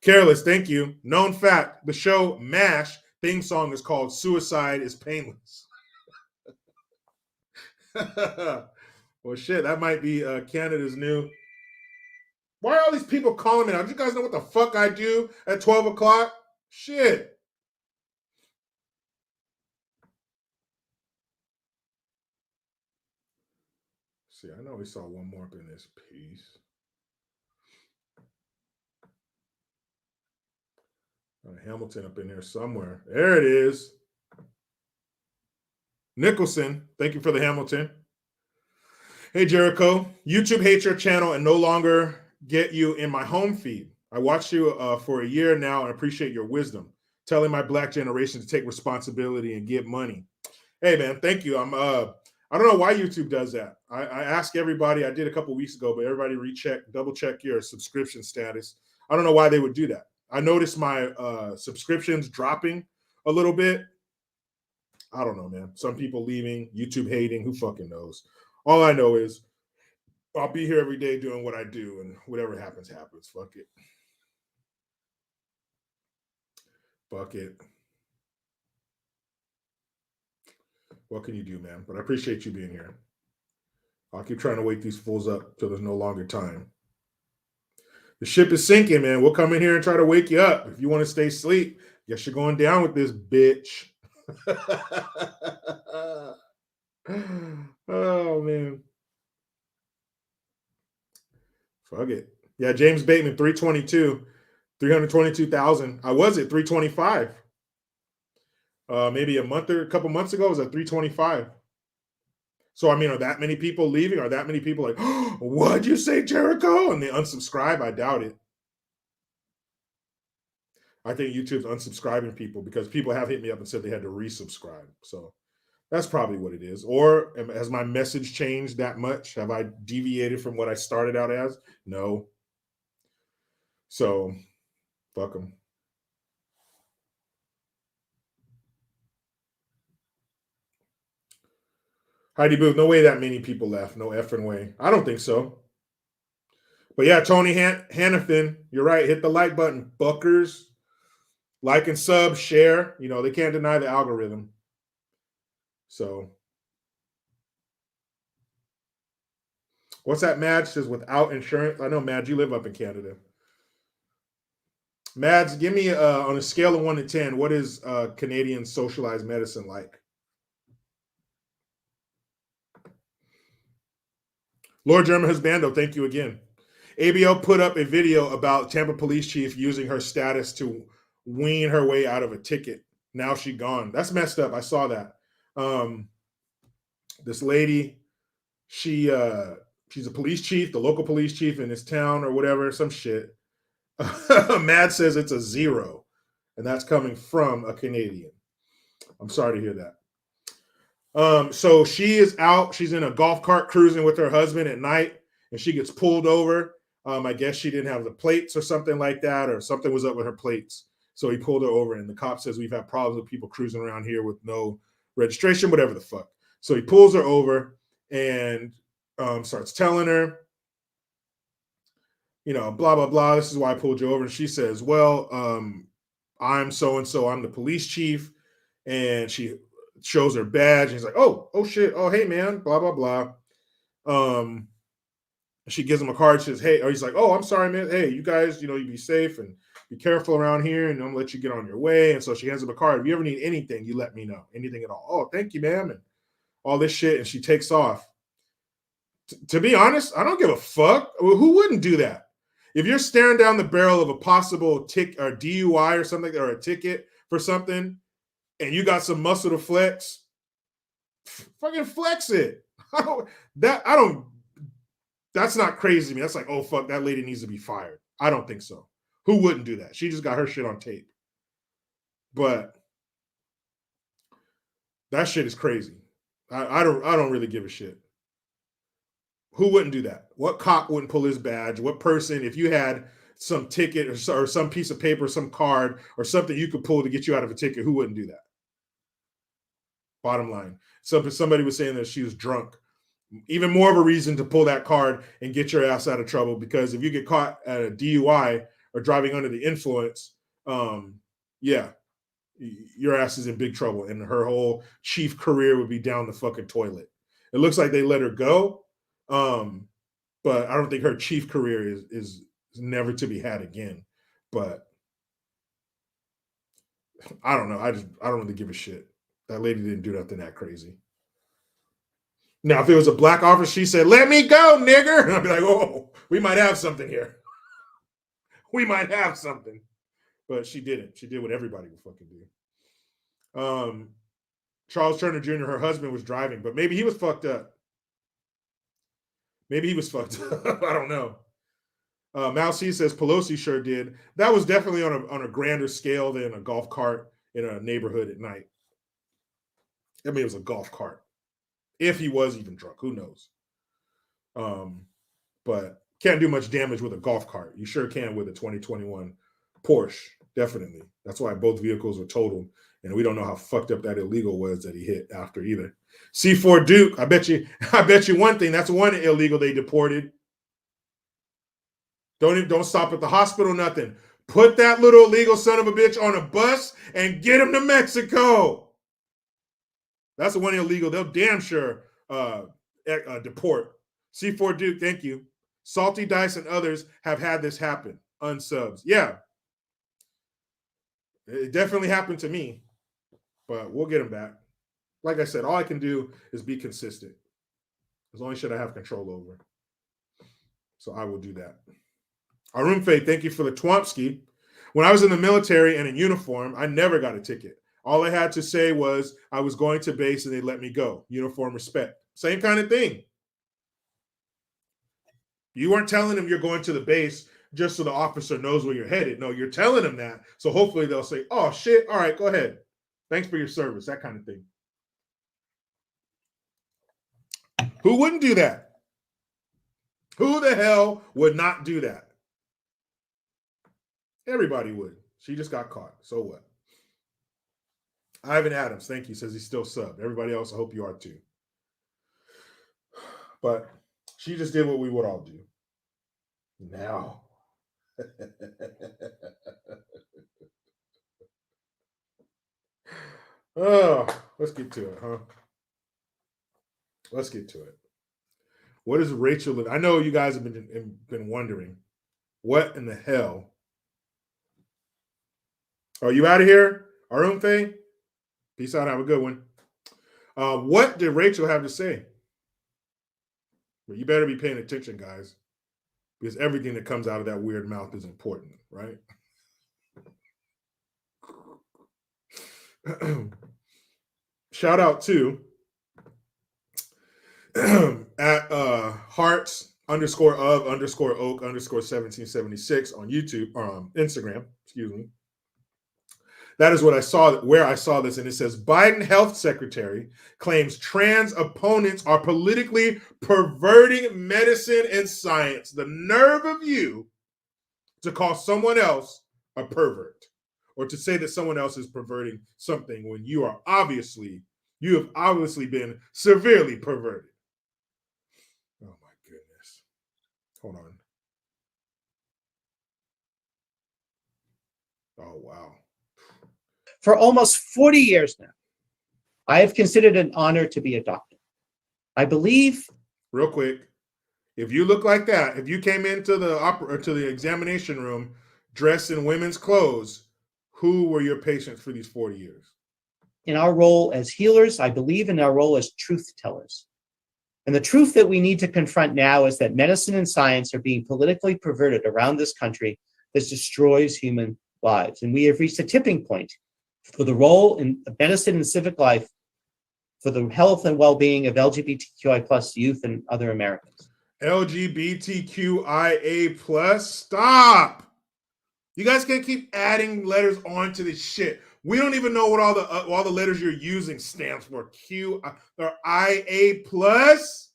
Careless, thank you. Known fact, the show MASH theme song is called Suicide is Painless. Well, shit, that might be Canada's new. Why are all these people calling me now? Do you guys know what the fuck I do at 12 o'clock? Shit. See, I know we saw one more up in this piece. Hamilton up in there somewhere. There it is. Nicholson, thank you for the Hamilton. Hey, Jericho. YouTube hates your channel and no longer get you in my home feed. I watched you for a year now and appreciate your wisdom. Telling my black generation to take responsibility and get money. Hey, man, thank you. I don't know why YouTube does that. I ask everybody, I did a couple weeks ago, but everybody double check your subscription status. I don't know why they would do that. I noticed my subscriptions dropping a little bit. I don't know, man. Some people leaving, YouTube hating, who fucking knows? All I know is I'll be here every day doing what I do, and whatever happens, happens. Fuck it. Fuck it. What can you do, man? But I appreciate you being here. I'll keep trying to wake these fools up till there's no longer time. The ship is sinking, man. We'll come in here and try to wake you up. If you want to stay asleep, guess you're going down with this bitch. Oh, man. Fuck it. Yeah, James Bateman, 322,000. I was at 325. Maybe a couple months ago, I was at 325. So, I mean, are that many people leaving? Are that many people like, oh, what'd you say, Jericho? And they unsubscribe? I doubt it. I think YouTube's unsubscribing people because people have hit me up and said they had to resubscribe. So that's probably what it is. Or has my message changed that much? Have I deviated from what I started out as? No. So, fuck them. Heidi Booth, no way that many people left. No effing way. I don't think so. But yeah, Tony Hannafin, you're right. Hit the like button, fuckers. Like and sub, share. You know, they can't deny the algorithm. So, what's that, Madge? Says without insurance. I know, Madge, you live up in Canada. Mads, give me on a scale of 1 to 10, what is Canadian socialized medicine like? Lord German Husbando, thank you again. ABL put up a video about Tampa police chief using her status to wean her way out of a ticket. Now she gone. That's messed up. I saw that. This lady, she's a police chief, the local police chief in this town or whatever, some shit. Mad says it's a 0, and that's coming from a Canadian. I'm sorry to hear that. So she is out. She's in a golf cart cruising with her husband at night, and she gets pulled over. I guess she didn't have the plates or something like that, or something was up with her plates. So he pulled her over, and the cop says, we've had problems with people cruising around here with no registration, whatever the fuck. So he pulls her over and starts telling her, you know, blah, blah, blah. This is why I pulled you over. And she says, well, I'm so-and-so. I'm the police chief. And she shows her badge. And he's like, oh shit. Oh, hey, man, blah, blah, blah. She gives him a card. She says, hey, or he's like, oh, I'm sorry, man. Hey, you guys, you know, you be safe and be careful around here, and I'm gonna let you get on your way. And so she hands him a card. If you ever need anything, you let me know. Anything at all. Oh, thank you, ma'am. And all this shit. And she takes off. To be honest, I don't give a fuck. Who wouldn't do that? If you're staring down the barrel of a possible tick or DUI or something, or a ticket for something, and you got some muscle to flex, fucking flex it. That's not crazy to me. That's like, oh, fuck, that lady needs to be fired. I don't think so. Who wouldn't do that? She just got her shit on tape. But that shit is crazy. I don't really give a shit. Who wouldn't do that? What cop wouldn't pull his badge? What person, if you had some ticket or some piece of paper, some card or something you could pull to get you out of a ticket, who wouldn't do that? Bottom line. Somebody was saying that she was drunk. Even more of a reason to pull that card and get your ass out of trouble, because if you get caught at a DUI or driving under the influence, yeah, your ass is in big trouble, and her whole chief career would be down the fucking toilet. It looks like they let her go, but I don't think her chief career is never to be had again. But I don't know. I don't really give a shit. That lady didn't do nothing that crazy. Now, if it was a black officer, she said, let me go, nigger. And I'd be like, oh, we might have something here. We might have something. But she didn't. She did what everybody would fucking do. Charles Turner Jr., her husband, was driving, but maybe he was fucked up. Maybe he was fucked up. I don't know. Mal C says Pelosi sure did. That was definitely on a grander scale than a golf cart in a neighborhood at night. I mean, it was a golf cart. If he was even drunk, who knows? But can't do much damage with a golf cart. You sure can with a 2021 Porsche, definitely. That's why both vehicles were totaled, and we don't know how fucked up that illegal was that he hit after either. C4 Duke, I bet you one thing. That's one illegal they deported. Don't stop at the hospital, nothing. Put that little illegal son of a bitch on a bus and get him to Mexico. That's the one illegal they'll damn sure deport. C4 Duke, thank you. Salty Dice and others have had this happen. Unsubs. Yeah. It definitely happened to me, but we'll get him back. Like I said, all I can do is be consistent. As long as shit I have control over. So I will do that. Arun Faye, thank you for the Twompsky. When I was in the military and in uniform, I never got a ticket. All I had to say was I was going to base and they let me go. Uniform respect. Same kind of thing. You weren't telling them you're going to the base just so the officer knows where you're headed. No, you're telling them that. So hopefully they'll say, oh, shit. All right, go ahead. Thanks for your service. That kind of thing. Who wouldn't do that? Who the hell would not do that? Everybody would. She just got caught. So what? Ivan Adams, thank you, says he's still sub. Everybody else, I hope you are too. But she just did what we would all do. Now. Oh, let's get to it, huh? Let's get to it. What is Rachel? I know you guys have been wondering, what in the hell? Are you out of here? Arun Faye? Peace out. Have a good one. What did Rachel have to say? Well, you better be paying attention, guys, because everything that comes out of that weird mouth is important, right? Shout out to at hearts_of_oak_1776 on YouTube or Instagram, excuse me. That is what I saw, where I saw this, and it says Biden health secretary claims trans opponents are politically perverting medicine and science. The nerve of you to call someone else a pervert, or to say that someone else is perverting something when you have obviously been severely perverted. Oh my goodness. Hold on. Oh wow. For almost 40 years now, I have considered it an honor to be a doctor. I believe. Real quick, if you look like that, if you came into the examination room dressed in women's clothes, who were your patients for these 40 years? In our role as healers, I believe in our role as truth tellers. And the truth that we need to confront now is that medicine and science are being politically perverted around this country that destroys human lives. And we have reached a tipping point for the role in medicine and civic life, for the health and well-being of LGBTQI plus youth and other Americans. LGBTQIA plus? Stop! You guys can't keep adding letters onto this shit. We don't even know what all the letters you're using stands for. Q or IA plus.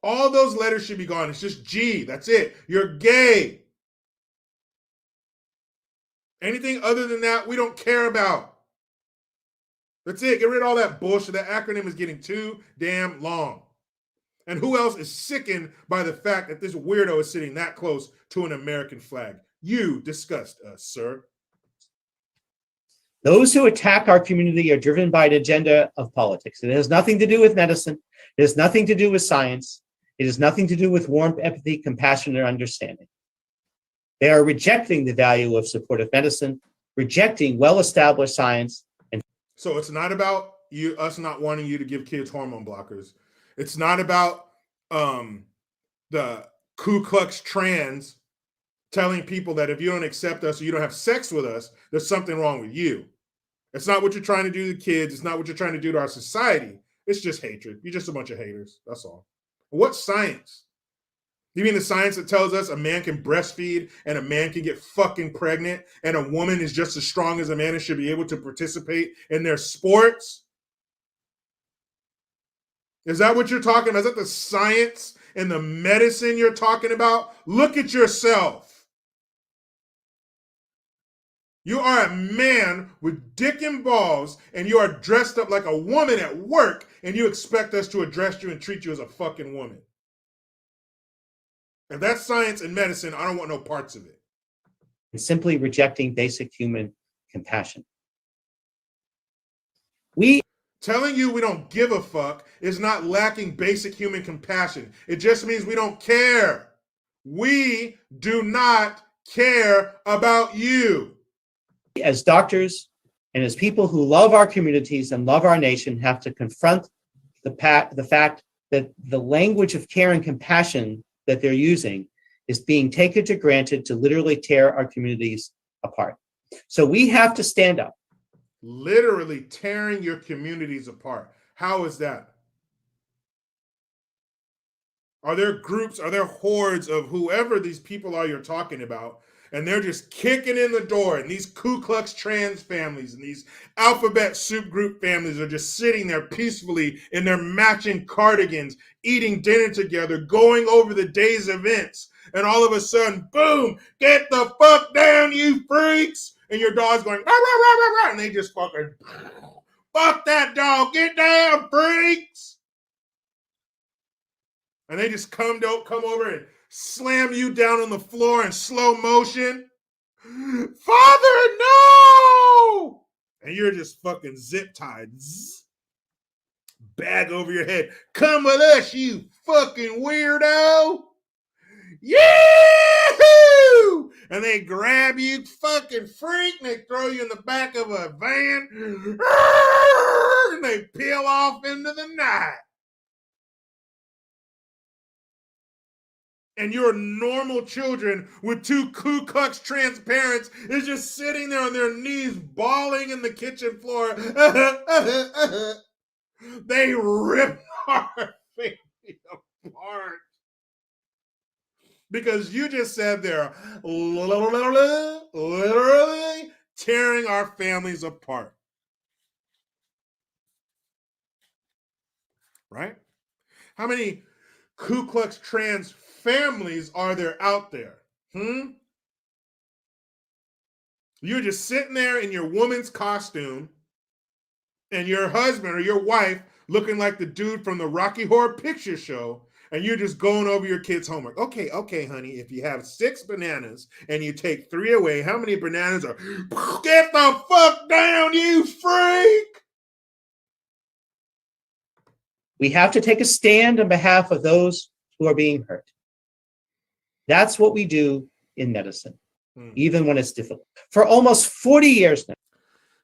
All those letters should be gone. It's just G. That's it. You're gay. Anything other than that, we don't care about. That's it. Get rid of all that bullshit. That acronym is getting too damn long. And who else is sickened by the fact that this weirdo is sitting that close to an American flag? You disgust us, sir. Those who attack our community are driven by an agenda of politics. It has nothing to do with medicine. It has nothing to do with science. It has nothing to do with warmth, empathy, compassion, or understanding. They are rejecting the value of supportive medicine, rejecting well-established science. So it's not about us not wanting you to give kids hormone blockers. It's not about the Ku Klux Trans telling people that if you don't accept us or you don't have sex with us, there's something wrong with you. It's not what you're trying to do to kids. It's not what you're trying to do to our society. It's just hatred. You're just a bunch of haters. That's all. What science? You mean the science that tells us a man can breastfeed and a man can get fucking pregnant and a woman is just as strong as a man and should be able to participate in their sports? Is that what you're talking about? Is that the science and the medicine you're talking about? Look at yourself. You are a man with dick and balls, and you are dressed up like a woman at work, and you expect us to address you and treat you as a fucking woman. If that's science and medicine, I don't want no parts of it. It's simply rejecting basic human compassion. We Telling you we don't give a fuck is not lacking basic human compassion. It just means we don't care. We do not care about you. as doctors and as people who love our communities and love our nation have to confront the fact that the language of care and compassion that they're using is being taken for granted to literally tear our communities apart. So we have to stand up. Literally tearing your communities apart. How is that? Are there groups, are there hordes of whoever these people are you're talking about, and they're just kicking in the door, and these Ku Klux trans families and these alphabet soup group families are just sitting there peacefully in their matching cardigans, eating dinner together, going over the day's events, and all of a sudden, boom, get the fuck down, you freaks! And your dog's going, rah, rah, rah, rah, rah, and they just fucking, fuck that dog, get down, freaks! And they just come over and slam you down on the floor in slow motion. Father, no! And you're just fucking zip tied. Zzz. Bag over your head. Come with us, you fucking weirdo. Yahoo! And they grab you, fucking freak, and they throw you in the back of a van. And they peel off into the night. And your normal children with two Ku Klux trans parents is just sitting there on their knees bawling in the kitchen floor. They rip our family apart. Because you just said they're literally tearing our families apart. Right? How many Ku Klux trans families are there out there? You're just sitting there in your woman's costume and your husband or your wife looking like the dude from the Rocky Horror Picture Show, and you're just going over your kid's homework. Okay, honey, if you have 6 bananas and you take 3 away, how many bananas are? Get the fuck down, you freak! We have to take a stand on behalf of those who are being hurt. That's what we do in medicine, even when it's difficult. For almost 40 years now.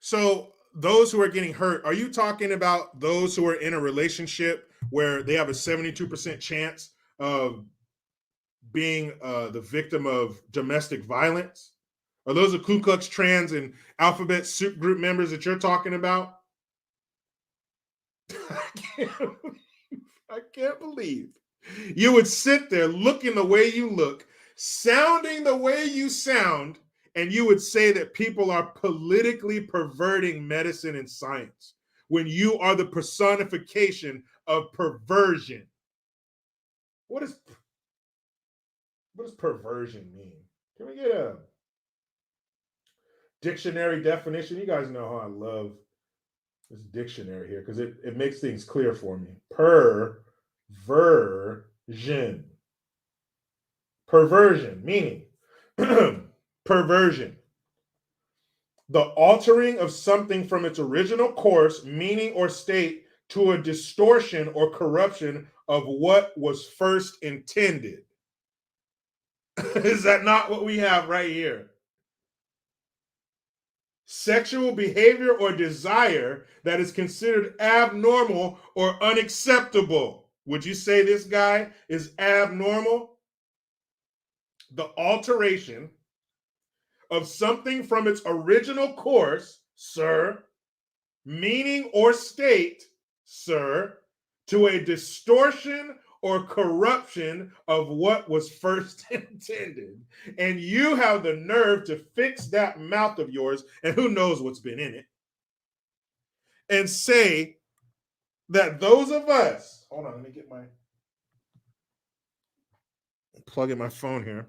So those who are getting hurt, are you talking about those who are in a relationship where they have a 72% chance of being the victim of domestic violence? Are those the Ku Klux trans and alphabet soup group members that you're talking about? I can't believe you would sit there looking the way you look, sounding the way you sound, and you would say that people are politically perverting medicine and science when you are the personification of perversion. What does perversion mean? Can we get a dictionary definition? You guys know how I love this dictionary here because it makes things clear for me. Perversion. Perversion, meaning perversion. The altering of something from its original course, meaning, or state to a distortion or corruption of what was first intended. Is that not what we have right here? Sexual behavior or desire that is considered abnormal or unacceptable. Would you say this guy is abnormal? the alteration of something from its original course, sir, meaning or state, sir, to a distortion or corruption of what was first intended. And you have the nerve to fix that mouth of yours, and who knows what's been in it, and say that those of us, hold on, let me get my, plug in my phone here.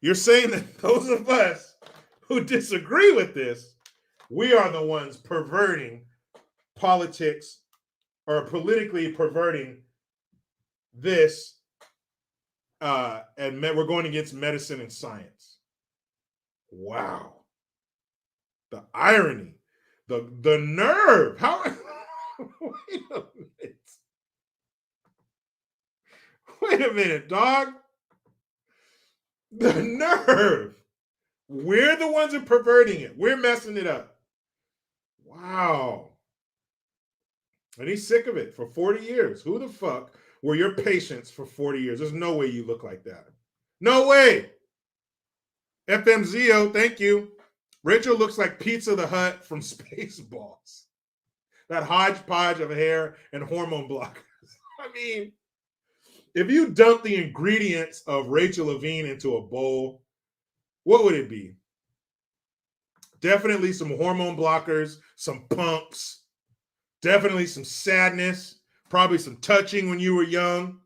You're saying that those of us who disagree with this, we are the ones perverting politics or politically perverting this, and we're going against medicine and science. Wow. The irony, the nerve. How? Wait a minute. Wait a minute, dog. The nerve. We're the ones who are perverting it. We're messing it up. Wow. And he's sick of it for 40 years. Who the fuck were your patients for 40 years? There's no way you look like that. No way. FMZO, thank you. Rachel looks like Pizza the Hut from Spaceballs. That hodgepodge of hair and hormone blockers. I mean, if you dump the ingredients of Rachel Levine into a bowl, what would it be? Definitely some hormone blockers, some pumps, definitely some sadness, probably some touching when you were young.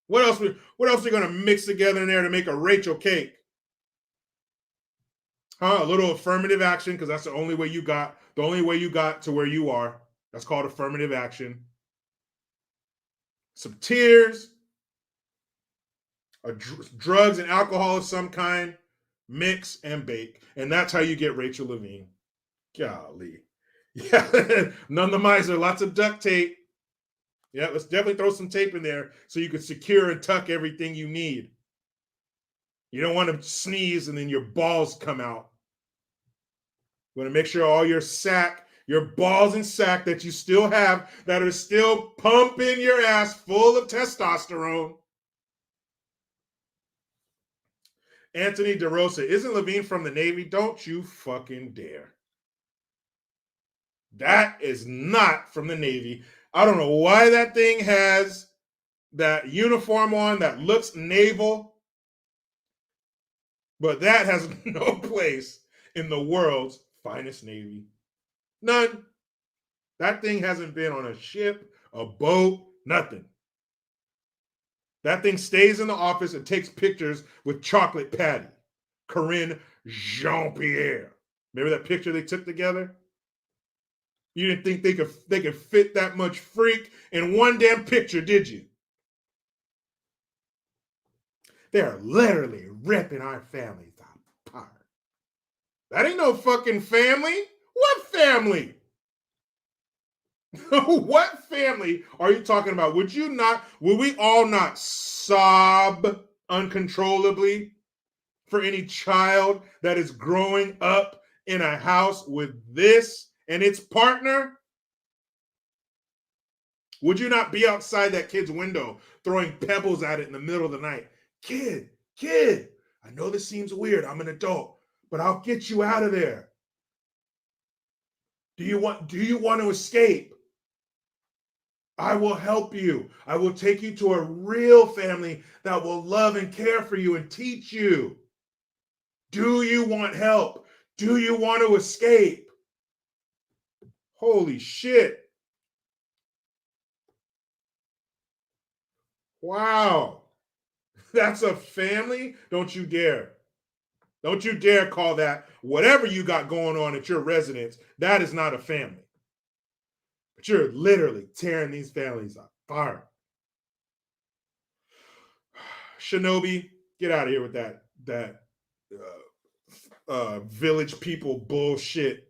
What else are you gonna mix together in there to make a Rachel cake? A little affirmative action, because that's the only way you got to where you are. That's called affirmative action. Some tears, drugs and alcohol of some kind, mix and bake. And that's how you get Rachel Levine. Golly. Yeah, none the miser, lots of duct tape. Yeah, let's definitely throw some tape in there so you can secure and tuck everything you need. You don't want to sneeze and then your balls come out. You want to make sure all your balls and sack that you still have that are still pumping your ass full of testosterone. Anthony DeRosa, isn't Levine from the Navy? Don't you fucking dare. That is not from the Navy. I don't know why that thing has that uniform on that looks naval, but that has no place in the world's finest Navy. None. That thing hasn't been on a ship, a boat, nothing. That thing stays in the office and takes pictures with Chocolate Patty, Corinne Jean-Pierre. Remember that picture they took together? You didn't think they could fit that much freak in one damn picture, did you? They're literally ripping our families apart. That ain't no fucking family. What family? What family are you talking about? Would we all not sob uncontrollably for any child that is growing up in a house with this and its partner? Would you not be outside that kid's window throwing pebbles at it in the middle of the night? Kid, I know this seems weird. I'm an adult, but I'll get you out of there. Do you want to escape? I will help you. I will take you to a real family that will love and care for you and teach you. Do you want help? Do you want to escape? Holy shit. Wow. That's a family? Don't you dare. Don't you dare call that whatever you got going on at your residence. That is not a family. But you're literally tearing these families apart. Shinobi, get out of here with that village people bullshit.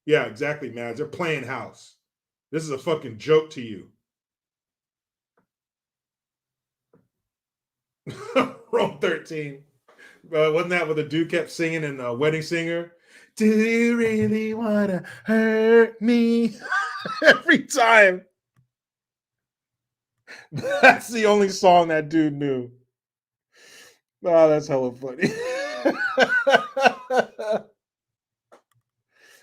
Yeah, exactly, Mads. They're playing house. This is a fucking joke to you. Roll 13. Wasn't that what the dude kept singing in Wedding Singer? Do you really want to hurt me? Every time. That's the only song that dude knew. Oh, that's hella funny.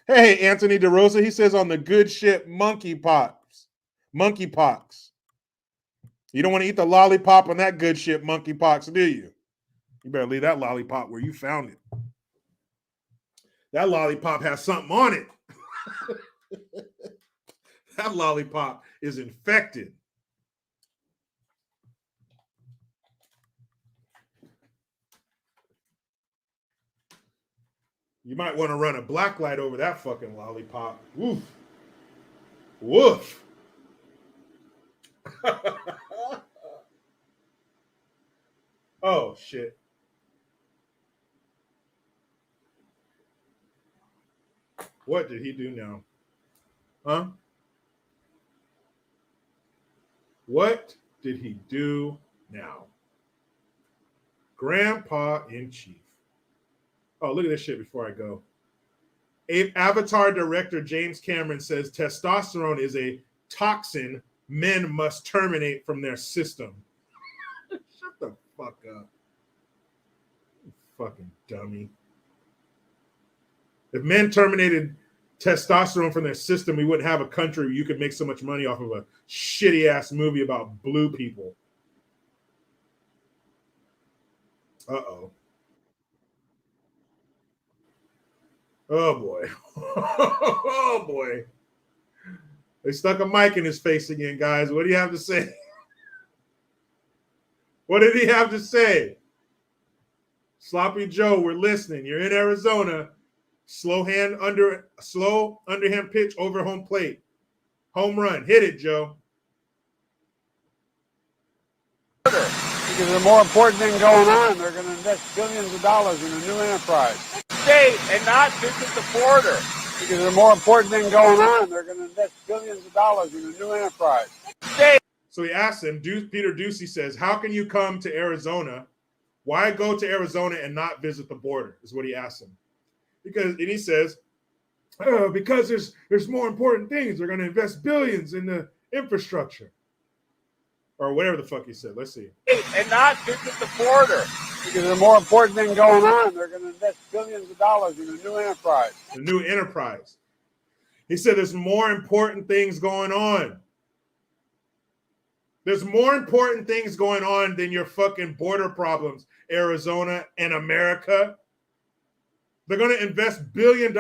Hey, Anthony DeRosa, he says on the good ship, monkeypox. Monkeypox. You don't want to eat the lollipop on that good ship, monkeypox, do you? You better leave that lollipop where you found it. That lollipop has something on it. That lollipop is infected. You might want to run a black light over that fucking lollipop. Woof. Woof. Oh, shit. What did he do now? Huh? What did he do now? Grandpa in chief. Oh, look at this shit before I go. Avatar director James Cameron says testosterone is a toxin men must terminate from their system. Shut the fuck up. You fucking dummy. If men terminated testosterone from their system, we wouldn't have a country where you could make so much money off of a shitty ass movie about blue people. Uh-oh. Oh boy. Oh boy. They stuck a mic in his face again, guys. What do you have to say? What did he have to say? Sloppy Joe, we're listening. You're in Arizona. Slow underhand pitch over home plate. Home run. Hit it, Joe. Because there's a more important thing going on. They're going to invest billions of dollars in a new enterprise. Stay and not visit the border. Because there's a more important thing going on. They're going to invest billions of dollars in a new enterprise. Stay. So he asked him, Peter Ducey says, how can you come to Arizona? Why go to Arizona and not visit the border? Is what he asked him. And he says, because there's more important things. They're going to invest billions in the infrastructure. Or whatever the fuck he said. Let's see. And not visit the border. Because there's a more important thing going on. They're going to invest billions of dollars in a new enterprise. The new enterprise. He said there's more important things going on. There's more important things going on than your fucking border problems, Arizona and America. They're going to invest $1 billion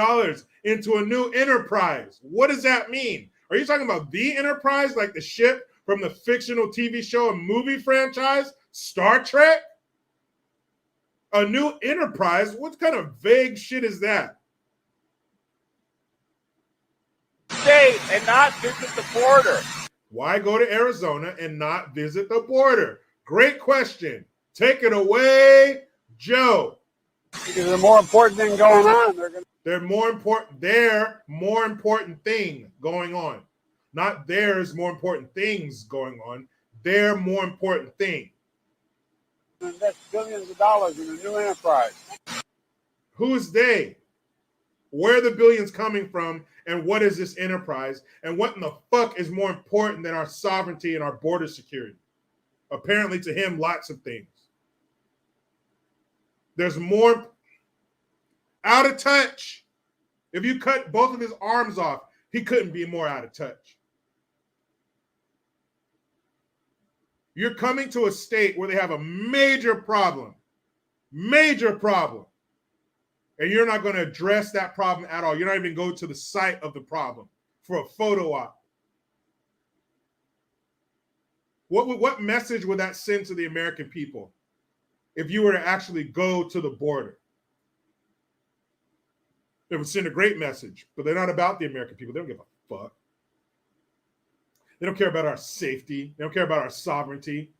into a new enterprise. What does that mean? Are you talking about the enterprise, like the ship from the fictional TV show and movie franchise, Star Trek? A new enterprise? What kind of vague shit is that? Stay and not visit the border. Why go to Arizona and not visit the border? Great question. Take it away, Joe. Because there's a more important thing going on. Their more important thing going on. Not there's more important things going on. Their more important thing. Invest billions of dollars in a new enterprise. Who's they? Where are the billions coming from? And what is this enterprise? And what in the fuck is more important than our sovereignty and our border security? Apparently to him, lots of things. There's more out of touch. If you cut both of his arms off, he couldn't be more out of touch. You're coming to a state where they have a major problem. Major problem. And you're not going to address that problem at all. You're not even going to the site of the problem for a photo op. What message would that send to the American people if you were to actually go to the border? It would send a great message, but they're not about the American people. They don't give a fuck. They don't care about our safety. They don't care about our sovereignty.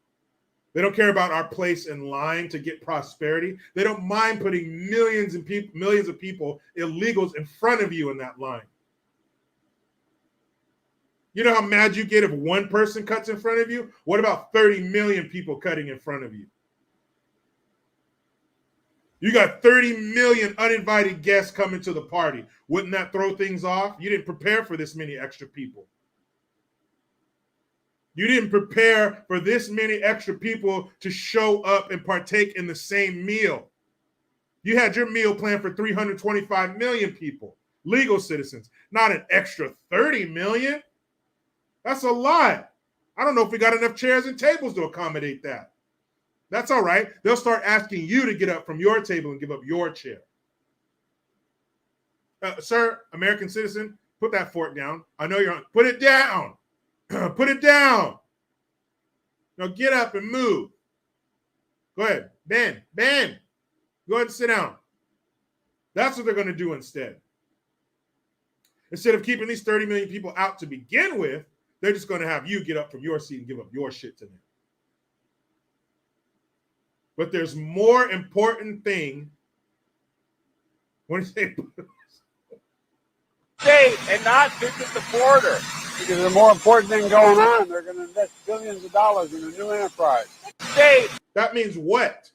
They don't care about our place in line to get prosperity. They don't mind putting millions of people, illegals, in front of you in that line. You know how mad you get if one person cuts in front of you? What about 30 million people cutting in front of you? You got 30 million uninvited guests coming to the party. Wouldn't that throw things off? You didn't prepare for this many extra people. You didn't prepare for this many extra people to show up and partake in the same meal. You had your meal planned for 325 million people, legal citizens, not an extra 30 million. That's a lot. I don't know if we got enough chairs and tables to accommodate that. That's all right. They'll start asking you to get up from your table and give up your chair. Sir, American citizen, put that fork down. I know you're on. Put it down. Put it down. Now get up and move. Go ahead. Ben. Go ahead and sit down. That's what they're going to do instead. Instead of keeping these 30 million people out to begin with, they're just going to have you get up from your seat and give up your shit to them. But there's more important thing when you say state and not visit the border. Because there's a more important thing going on. They're going to invest billions of dollars in a new enterprise. State. That means what?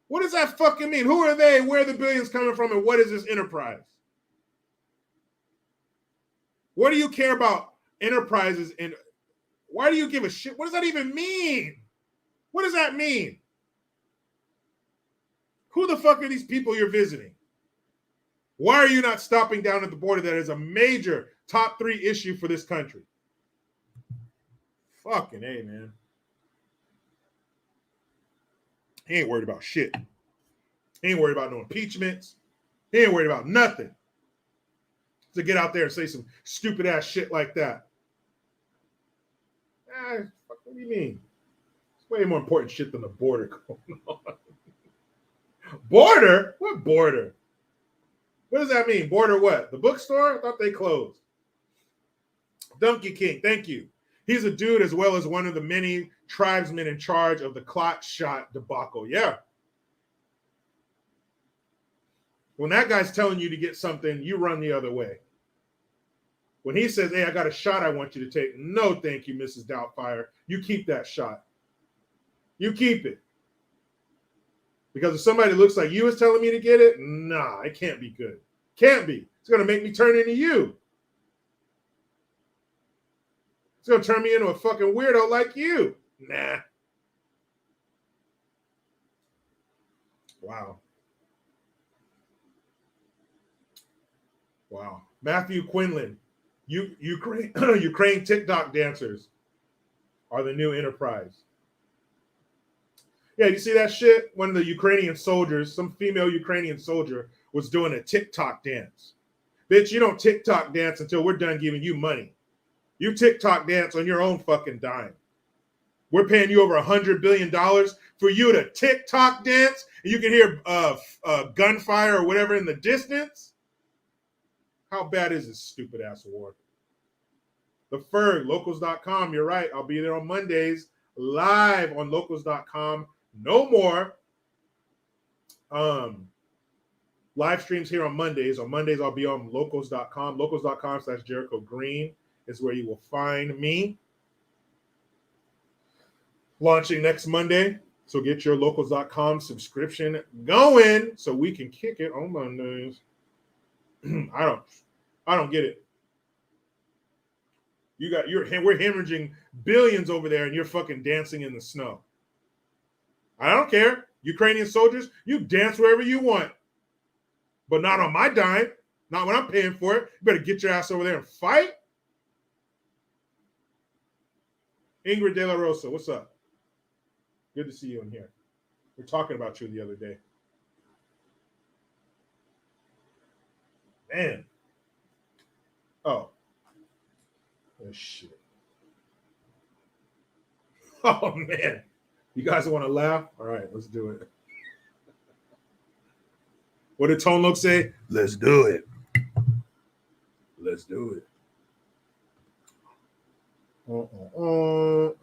What does that fucking mean? Who are they? Where are the billions coming from? And what is this enterprise? What do you care about enterprises? And why do you give a shit? What does that even mean? What does that mean? Who the fuck are these people you're visiting? Why are you not stopping down at the border? That is a major top 3 issue for this country. Fucking A, man. He ain't worried about shit. He ain't worried about no impeachments. He ain't worried about nothing. To get out there and say some stupid ass shit like that. What do you mean? It's way more important shit than the border going on. Border? What border? What does that mean? Border what? The bookstore? I thought they closed. Donkey King, thank you. He's a dude as well as one of the many tribesmen in charge of the clot shot debacle. Yeah. When that guy's telling you to get something, you run the other way. When he says, hey, I got a shot I want you to take. No, thank you, Mrs. Doubtfire. You keep that shot. You keep it. Because if somebody looks like you is telling me to get it, nah, it can't be good. Can't be. It's going to make me turn into you. It's going to turn me into a fucking weirdo like you. Nah. Wow. Wow. Matthew Quinlan. Ukraine TikTok dancers are the new enterprise. Yeah, you see that shit? One of the Ukrainian soldiers, some female Ukrainian soldier, was doing a TikTok dance. Bitch, you don't TikTok dance until we're done giving you money. You TikTok dance on your own fucking dime. We're paying you over $100 billion for you to TikTok dance, and you can hear gunfire or whatever in the distance. How bad is this stupid ass war? The Ferg, locals.com. You're right. I'll be there on Mondays, live on locals.com. No more live streams here on Mondays. On Mondays, I'll be on locals.com. Locals.com/Jericho Green is where you will find me. Launching next Monday. So get your locals.com subscription going so we can kick it on Mondays. I don't get it. We're hemorrhaging billions over there and you're fucking dancing in the snow. I don't care. Ukrainian soldiers, you dance wherever you want. But not on my dime. Not when I'm paying for it. You better get your ass over there and fight. Ingrid De La Rosa, what's up? Good to see you in here. We were talking about you the other day. Man. Oh. Oh, shit. Oh, man. You guys want to laugh? All right, let's do it. What did Tone Loc say? Let's do it. Let's do it.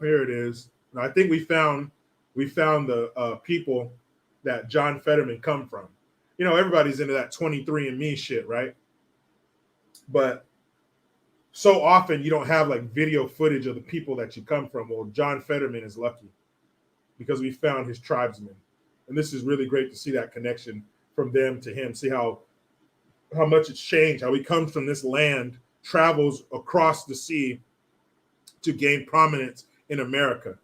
Here it is. I think we found the people that John Fetterman come from. You know, everybody's into that 23andMe shit, right? But so often you don't have like video footage of the people that you come from. Well, John Fetterman is lucky because we found his tribesmen. And this is really great to see that connection from them to him. See how much it's changed, how he comes from this land, travels across the sea, to gain prominence in America.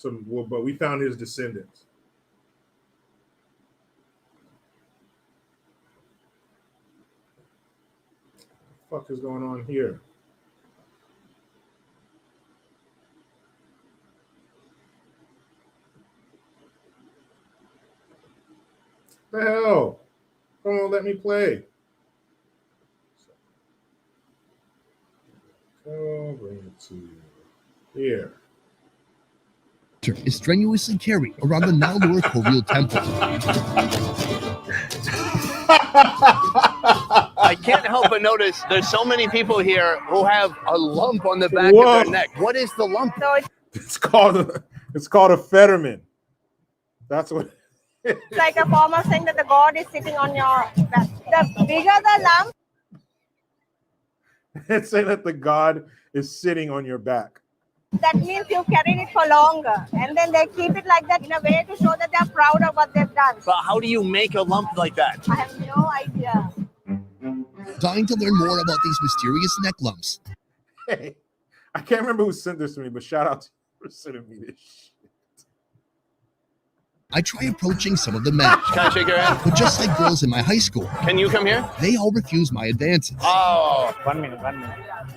But we found his descendants. What the fuck is going on here? The hell? Come on, let me play. Oh, bring it to here. Is strenuously carried around the Nalur Kovial temple. I can't help but notice there's so many people here who have a lump on the back of their neck. What is the lump? It's called a Fetterman. That's what. It's like a form of saying that the God is sitting on your back. The bigger the lump, It's saying that the God is sitting on your back. that means you've carried it for longer. And then they keep it like that in a way to show that they're proud of what they've done. But how do you make a lump like that? I have no idea. Dying to learn more about these mysterious neck lumps. Hey, I can't remember who sent this to me, but shout out to you for sending me this shit. I try approaching some of the men, Can I shake your hand? but just like girls in my high school, Can you come here? they all refuse my advances. Oh, 1 minute.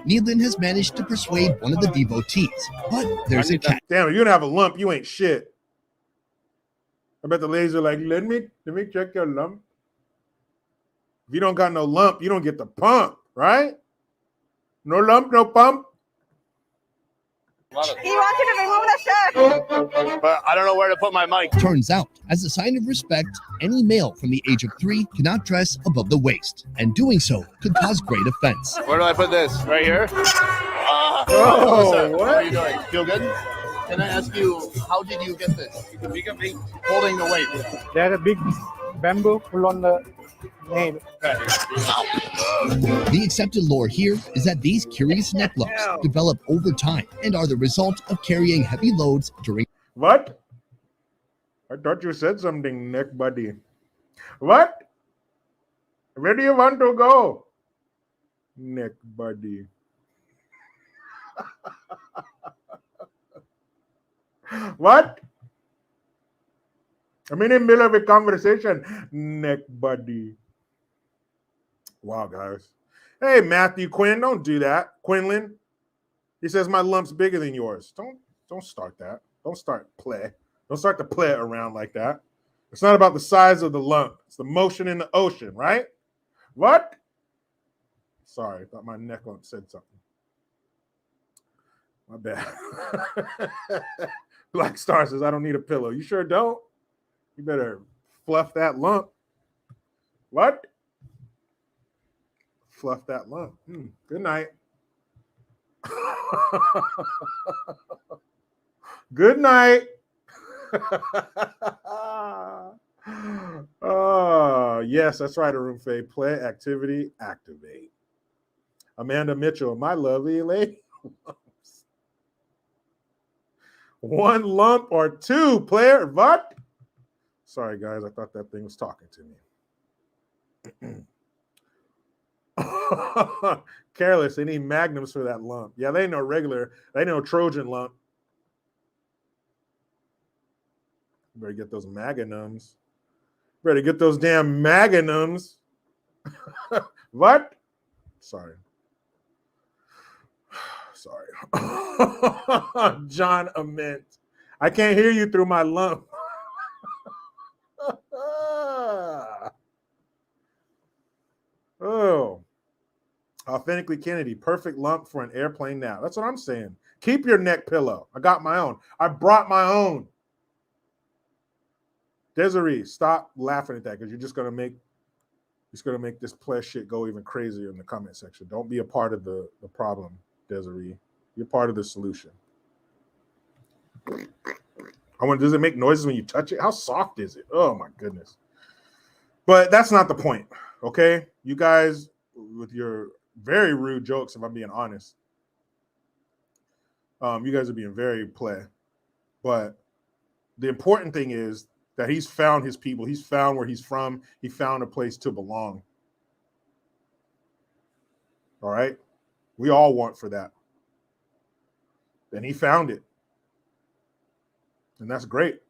Nealon has managed to persuade one of the devotees, but there's a catch. Damn, if you don't have a lump, you ain't shit. I bet the ladies are like, let me check your lump. If you don't got no lump, you don't get the pump, right? No lump, no pump. He wants you to remove the shirt. but I don't know where to put my mic. Turns out, as a sign of respect, any male from the age of 3 cannot dress above the waist, and doing so could cause great offense. Where do I put this? Right here? Oh, Sir, what? How are you doing? Feel good? Can I ask you, how did you get this? Holding the weight. They had a big bamboo pull on the nail. The accepted lore here is that these curious neck lumps develop over time and are the result of carrying heavy loads during. What? I thought you said something, neck buddy. What? Where do you want to go? Neck buddy. What? I'm in the middle of a conversation. Neck buddy. Wow, guys. Hey, Matthew Quinn, don't do that. Quinlan. He says my lump's bigger than yours. Don't start that. Don't start to play around like that. It's not about the size of the lump. It's the motion in the ocean, right? What? Sorry, I thought my neck lump said something. My bad. Black Star says, I don't need a pillow. You sure don't? You better fluff that lump. What? Fluff that lump. Good night. Good night. Oh, yes, that's right, Arun Faye. Play, activity, activate. Amanda Mitchell, my lovely lady. One lump or two, player. What? Sorry, guys. I thought that thing was talking to me. Careless. They need magnums for that lump. Yeah, they ain't no regular. They ain't no Trojan lump. You better get those magnums. Better get those damn magnums. What? Sorry. Sorry. John Ament. I can't hear you through my lump. Oh. Authentically Kennedy. Perfect lump for an airplane now. That's what I'm saying. Keep your neck pillow. I got my own. I brought my own. Desiree, stop laughing at that because you're just gonna make this play shit go even crazier in the comment section. Don't be a part of the problem, Desiree. You're part of the solution. Does it make noises when you touch it? How soft is it? Oh my goodness. But that's not the point. Okay. You guys, with your very rude jokes, if I'm being honest, you guys are being very play. But the important thing is that he's found his people. He's found where he's from. He found a place to belong. All right. We all want for that. And he found it. And that's great.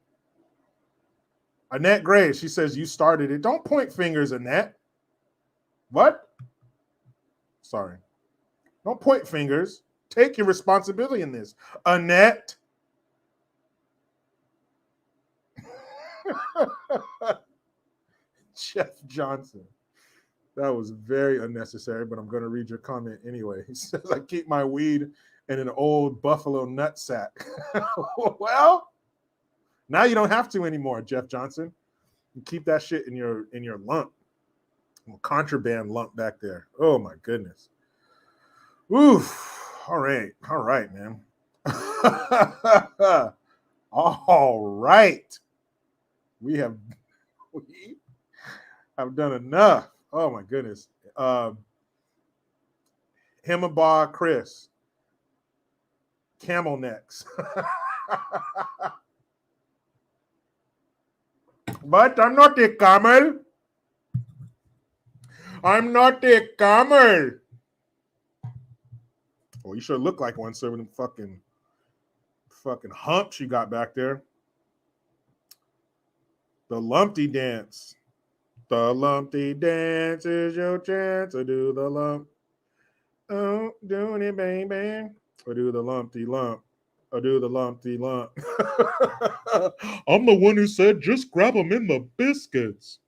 Annette Gray, she says, you started it. Don't point fingers, Annette. What? Sorry. Don't point fingers. Take your responsibility in this. Annette. Jeff Johnson. That was very unnecessary, but I'm going to read your comment anyway. He says, I keep my weed in an old buffalo nut sack. Well, now you don't have to anymore, Jeff Johnson. You keep that shit in your lump. Contraband lump back there. Oh my goodness. Oof. All right, man. All right. We have done enough. Oh my goodness. Himaba Chris. Camel necks. But I'm not a camel. I'm not a camel. Well, you sure look like one, sir, with them fucking humps you got back there. The Lumpty dance. The Lumpty dance is your chance to do the lump. Oh, doing it, baby. Or do the Lumpty lump. Or do the Lumpty lump. I'm the one who said just grab them in the biscuits.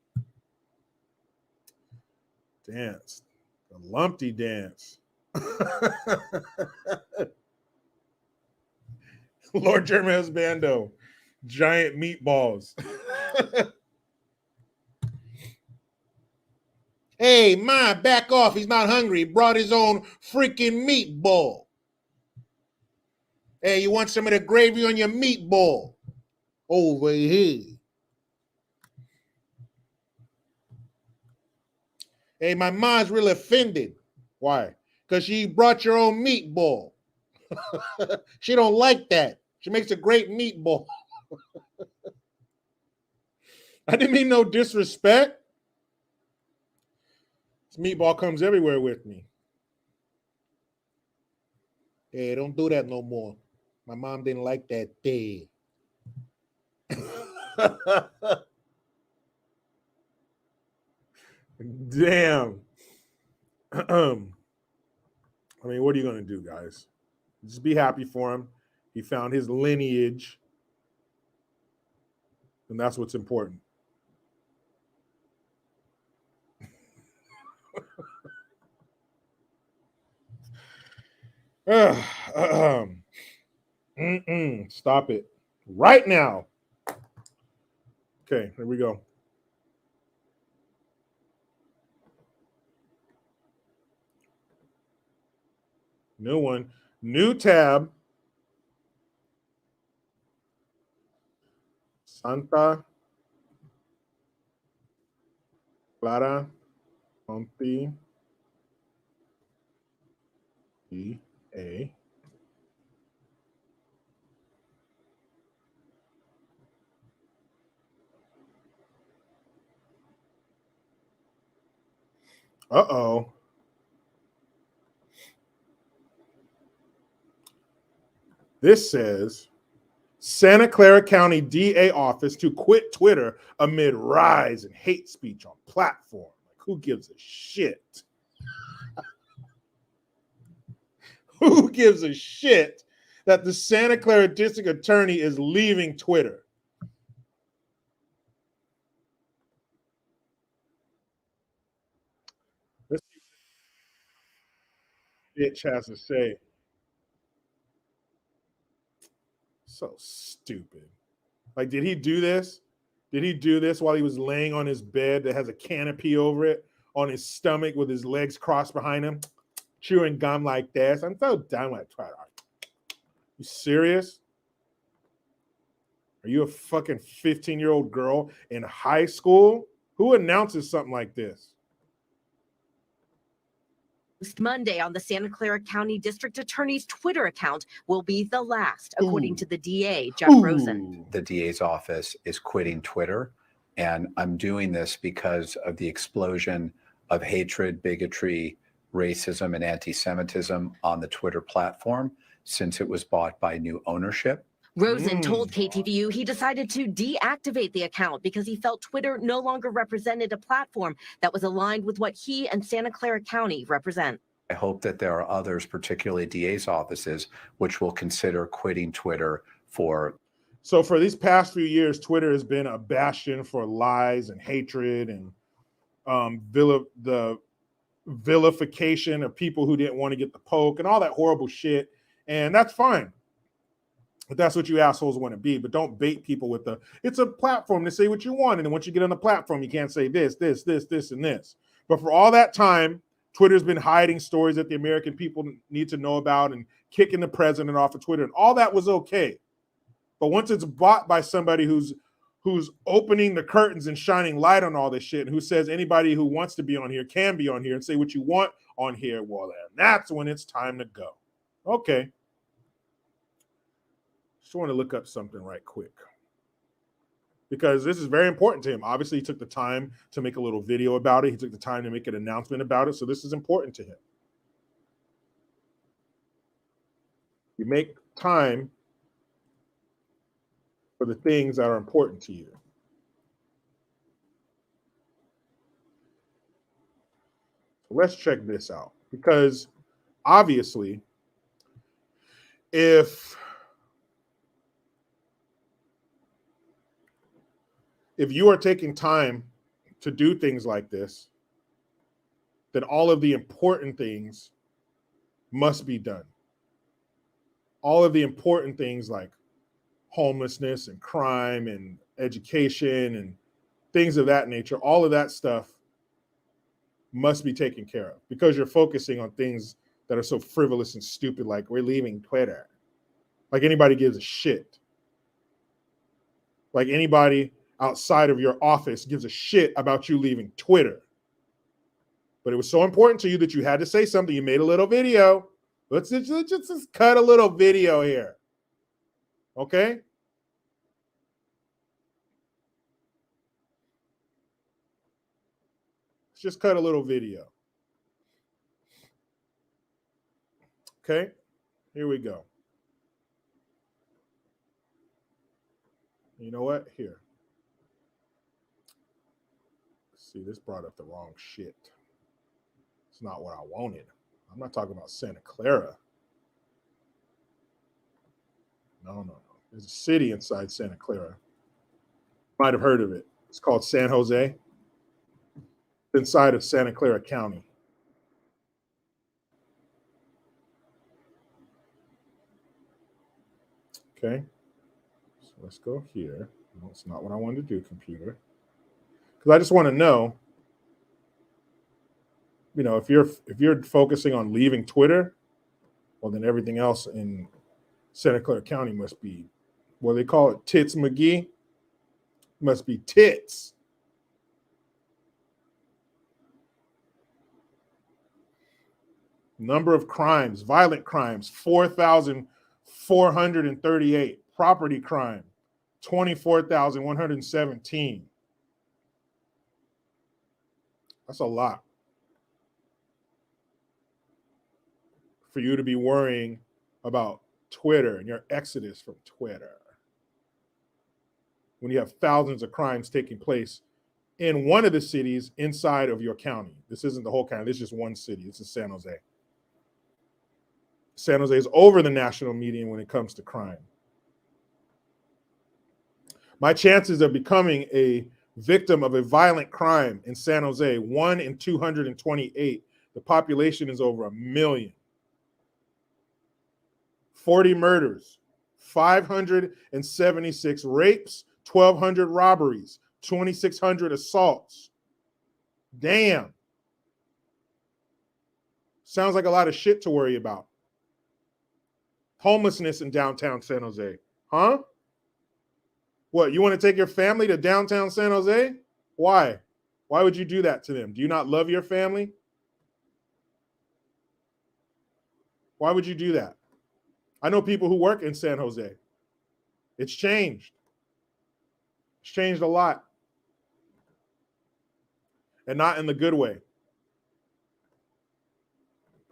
Dance. The Lumpty dance. Lord German Husbando. Giant meatballs. Hey, Ma, back off. He's not hungry. He brought his own freaking meatball. Hey, you want some of the gravy on your meatball? Over here. Hey, my mom's really offended. Why? Because she brought your own meatball. She don't like that. She makes a great meatball. I didn't mean no disrespect. This meatball comes everywhere with me. Hey, don't do that no more. My mom didn't like that day. Damn. I mean, what are you going to do, guys? Just be happy for him. He found his lineage. And that's what's important. Stop it. Right now. Okay, here we go. New one. New tab. Santa Clara County DA. Uh-oh. This says Santa Clara County DA office to quit Twitter amid rise in hate speech on platform. Like, who gives a shit? Who gives a shit that the Santa Clara district attorney is leaving Twitter? Let's see what this bitch has to say. So stupid. Like, did he do this? Did he do this while he was laying on his bed that has a canopy over it, on his stomach with his legs crossed behind him, chewing gum like this? I'm so done with Twitter. You serious? Are you a fucking 15-year-old girl in high school? Who announces something like this? Monday on the Santa Clara County District Attorney's Twitter account will be the last, according to the DA, Jeff Rosen. The DA's office is quitting Twitter, and I'm doing this because of the explosion of hatred, bigotry, racism, and anti-Semitism on the Twitter platform. since it was bought by new ownership. Rosen told KTVU he decided to deactivate the account because he felt Twitter no longer represented a platform that was aligned with what he and Santa Clara County represent. I hope that there are others, particularly DA's offices, which will consider quitting Twitter for. So for these past few years, Twitter has been a bastion for lies and hatred and the vilification of people who didn't want to get the poke and all that horrible shit. And that's fine. But that's what you assholes want to be. But don't bait people with it's a platform to say what you want. And then once you get on the platform, you can't say this, and this. But for all that time, Twitter's been hiding stories that the American people need to know about and kicking the president off of Twitter. And all that was okay. But once it's bought by somebody who's opening the curtains and shining light on all this shit, and who says anybody who wants to be on here can be on here and say what you want on here, well, then that's when it's time to go. Okay. Just want to look up something right quick, because this is very important to him. Obviously, he took the time to make a little video about it. He took the time to make an announcement about it. So this is important to him. You make time for the things that are important to you. So let's check this out, because obviously, if you are taking time to do things like this, then all of the important things must be done. All of the important things like homelessness and crime and education and things of that nature, all of that stuff must be taken care of, because you're focusing on things that are so frivolous and stupid, like we're leaving Twitter. Like anybody gives a shit. Like anybody outside of your office gives a shit about you leaving Twitter. But it was so important to you that you had to say something. You made a little video. Let's just cut a little video here. Okay? Let's just cut a little video. Okay? Here we go. You know what? Here. See, this brought up the wrong shit. It's not what I wanted. I'm not talking about Santa Clara. No. There's a city inside Santa Clara. Might have heard of it. It's called San Jose. It's inside of Santa Clara County. Okay. So let's go here. No, it's not what I wanted to do, computer. Because I just want to know, if you're focusing on leaving Twitter, well, then everything else in Santa Clara County must be, what they call it, Tits McGee, must be tits. Number of crimes, violent crimes, 4,438. Property crime, 24,117. That's a lot for you to be worrying about Twitter and your exodus from Twitter, when you have thousands of crimes taking place in one of the cities inside of your county. This isn't the whole county. This is just one city. This is San Jose. San Jose is over the national median when it comes to crime. My chances of becoming a victim of a violent crime in San Jose, 1 in 228. The population is over 1 million. 40 murders, 576 rapes, 1,200 robberies, 2,600 assaults. Damn. Sounds like a lot of shit to worry about. Homelessness in downtown San Jose. Huh? What, you want to take your family to downtown San Jose? Why? Why would you do that to them? Do you not love your family? Why would you do that? I know people who work in San Jose. It's changed. It's changed a lot. And not in the good way.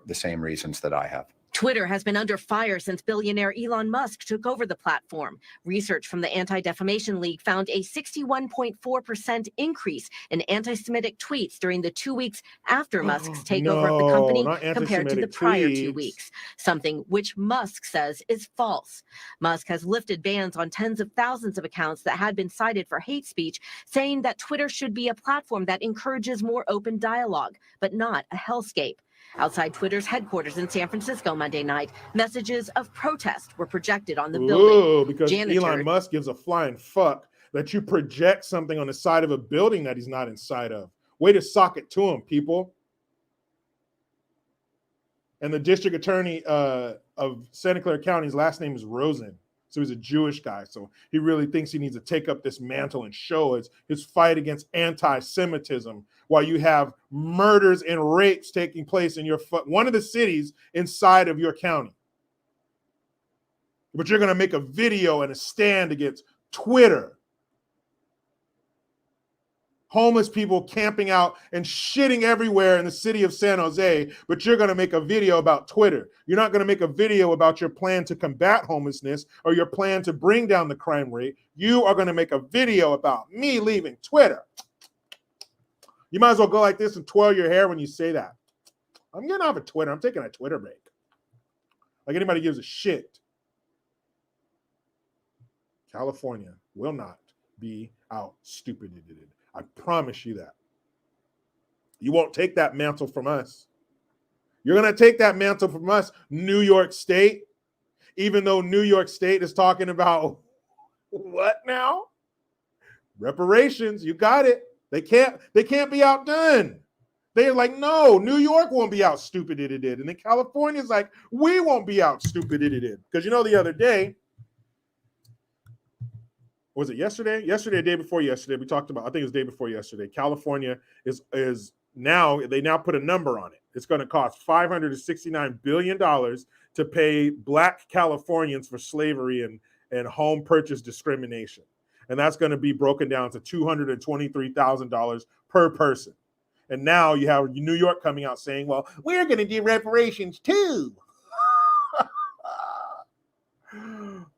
The same reasons that I have. Twitter has been under fire since billionaire Elon Musk took over the platform. Research from the Anti-Defamation League found a 61.4% increase in anti-Semitic tweets during the 2 weeks after Musk's takeover of the company compared to the prior 2 weeks, something which Musk says is false. Musk has lifted bans on tens of thousands of accounts that had been cited for hate speech, saying that Twitter should be a platform that encourages more open dialogue, but not a hellscape. Outside Twitter's headquarters in San Francisco Monday night, messages of protest were projected on the building. Because Elon Musk gives a flying fuck that you project something on the side of a building that he's not inside of. Way to sock it to him, people. And the district attorney of Santa Clara County, his last name is Rosen. So he's a Jewish guy. So he really thinks he needs to take up this mantle and show his fight against anti-Semitism while you have murders and rapes taking place in one of the cities inside of your county. But you're going to make a video and a stand against Twitter. Homeless people camping out and shitting everywhere in the city of San Jose, but you're going to make a video about Twitter. You're not going to make a video about your plan to combat homelessness or your plan to bring down the crime rate. You are going to make a video about me leaving Twitter. You might as well go like this and twirl your hair when you say that. I'm getting off of Twitter. I'm taking a Twitter break. Like anybody gives a shit. California will not be out stupid. I promise you that. You won't take that mantle from us. You're going to take that mantle from us, New York State, even though New York State is talking about what now? Reparations. You got it. They can't be outdone. They're like, no, New York won't be out stupid. And then California's like, we won't be out stupid. Because the other day, was it yesterday? Yesterday, the day before yesterday, we talked about, I think it was the day before yesterday, California is now, they now put a number on it. It's going to cost $569 billion to pay Black Californians for slavery and home purchase discrimination. And that's going to be broken down to $223,000 per person. And now you have New York coming out saying, well, we're going to do reparations too.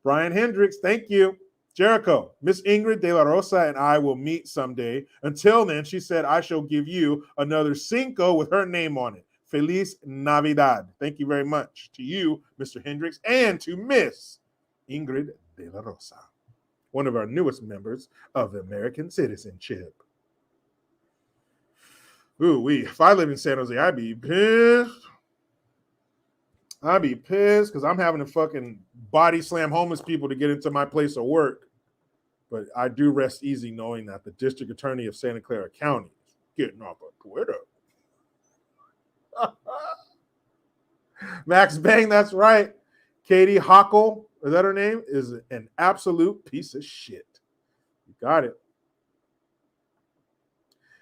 Brian Hendricks, thank you. Jericho, Miss Ingrid De La Rosa and I will meet someday. Until then, she said, I shall give you another Cinco with her name on it. Feliz Navidad. Thank you very much to you, Mr. Hendricks, and to Miss Ingrid De La Rosa, one of our newest members of the American citizenship. Ooh, if I live in San Jose, I'd be pissed. I'd be pissed because I'm having to fucking body slam homeless people to get into my place of work. But I do rest easy knowing that the district attorney of Santa Clara County is getting off of Twitter. Max Bang, that's right. Katie Hockle, is that her name? Is an absolute piece of shit. You got it.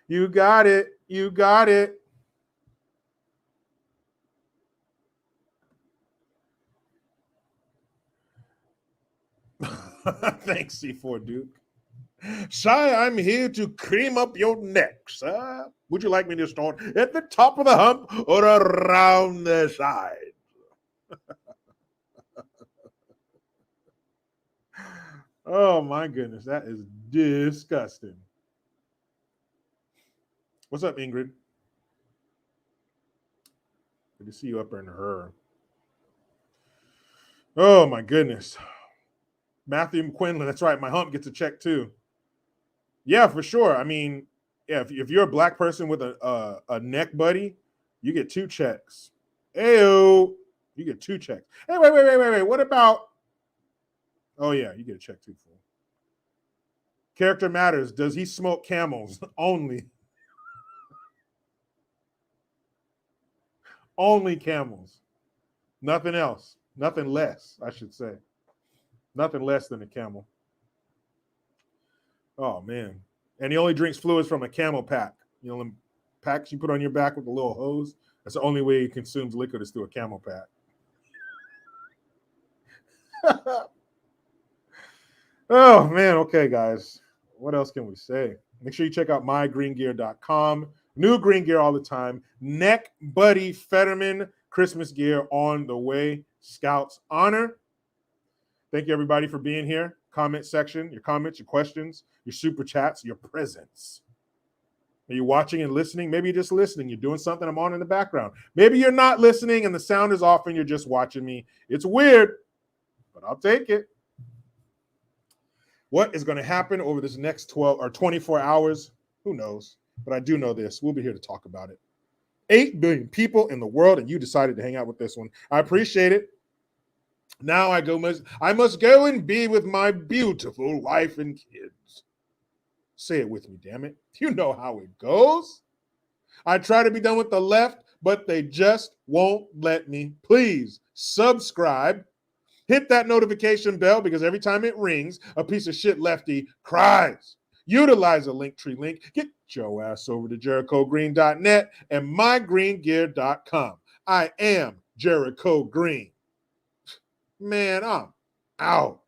You got it. You got it. Thanks, C4 Duke. Shy, I'm here to cream up your neck, sir. Would you like me to start at the top of the hump or around the side? Oh, my goodness. That is disgusting. What's up, Ingrid? Good to see you up in her. Oh, my goodness. Matthew McQuinlan, that's right. My hump gets a check too. Yeah, for sure. I mean, yeah, if you're a Black person with a neck buddy, you get 2 checks. Ayo, you get 2 checks. Hey, wait. What about? Oh yeah, you get a check too. Fool. Character matters. Does he smoke Camels? Only. Only Camels. Nothing else. Nothing less, I should say. Nothing less than a Camel. Oh, man. And he only drinks fluids from a Camel pack. You know, them packs you put on your back with a little hose? That's the only way he consumes liquid is through a Camel pack. Oh, man. Okay, guys. What else can we say? Make sure you check out mygreengear.com. New green gear all the time. Neck Buddy Fetterman Christmas gear on the way. Scouts honor. Thank you, everybody, for being here. Comment section, your comments, your questions, your super chats, your presence. Are you watching and listening? Maybe you're just listening. You're doing something I'm on in the background. Maybe you're not listening and the sound is off and you're just watching me. It's weird, but I'll take it. What is going to happen over this next 12 or 24 hours? Who knows? But I do know this. We'll be here to talk about it. 8 billion people in the world, and you decided to hang out with this one. I appreciate it. Now I must go and be with my beautiful wife and kids. Say it with me, damn it. You know how it goes. I try to be done with the left, but they just won't let me. Please subscribe. Hit that notification bell because every time it rings, a piece of shit lefty cries. Utilize a Linktree link. Get your ass over to JerichoGreen.net and mygreengear.com. I am Jericho Green. Man, I'm out.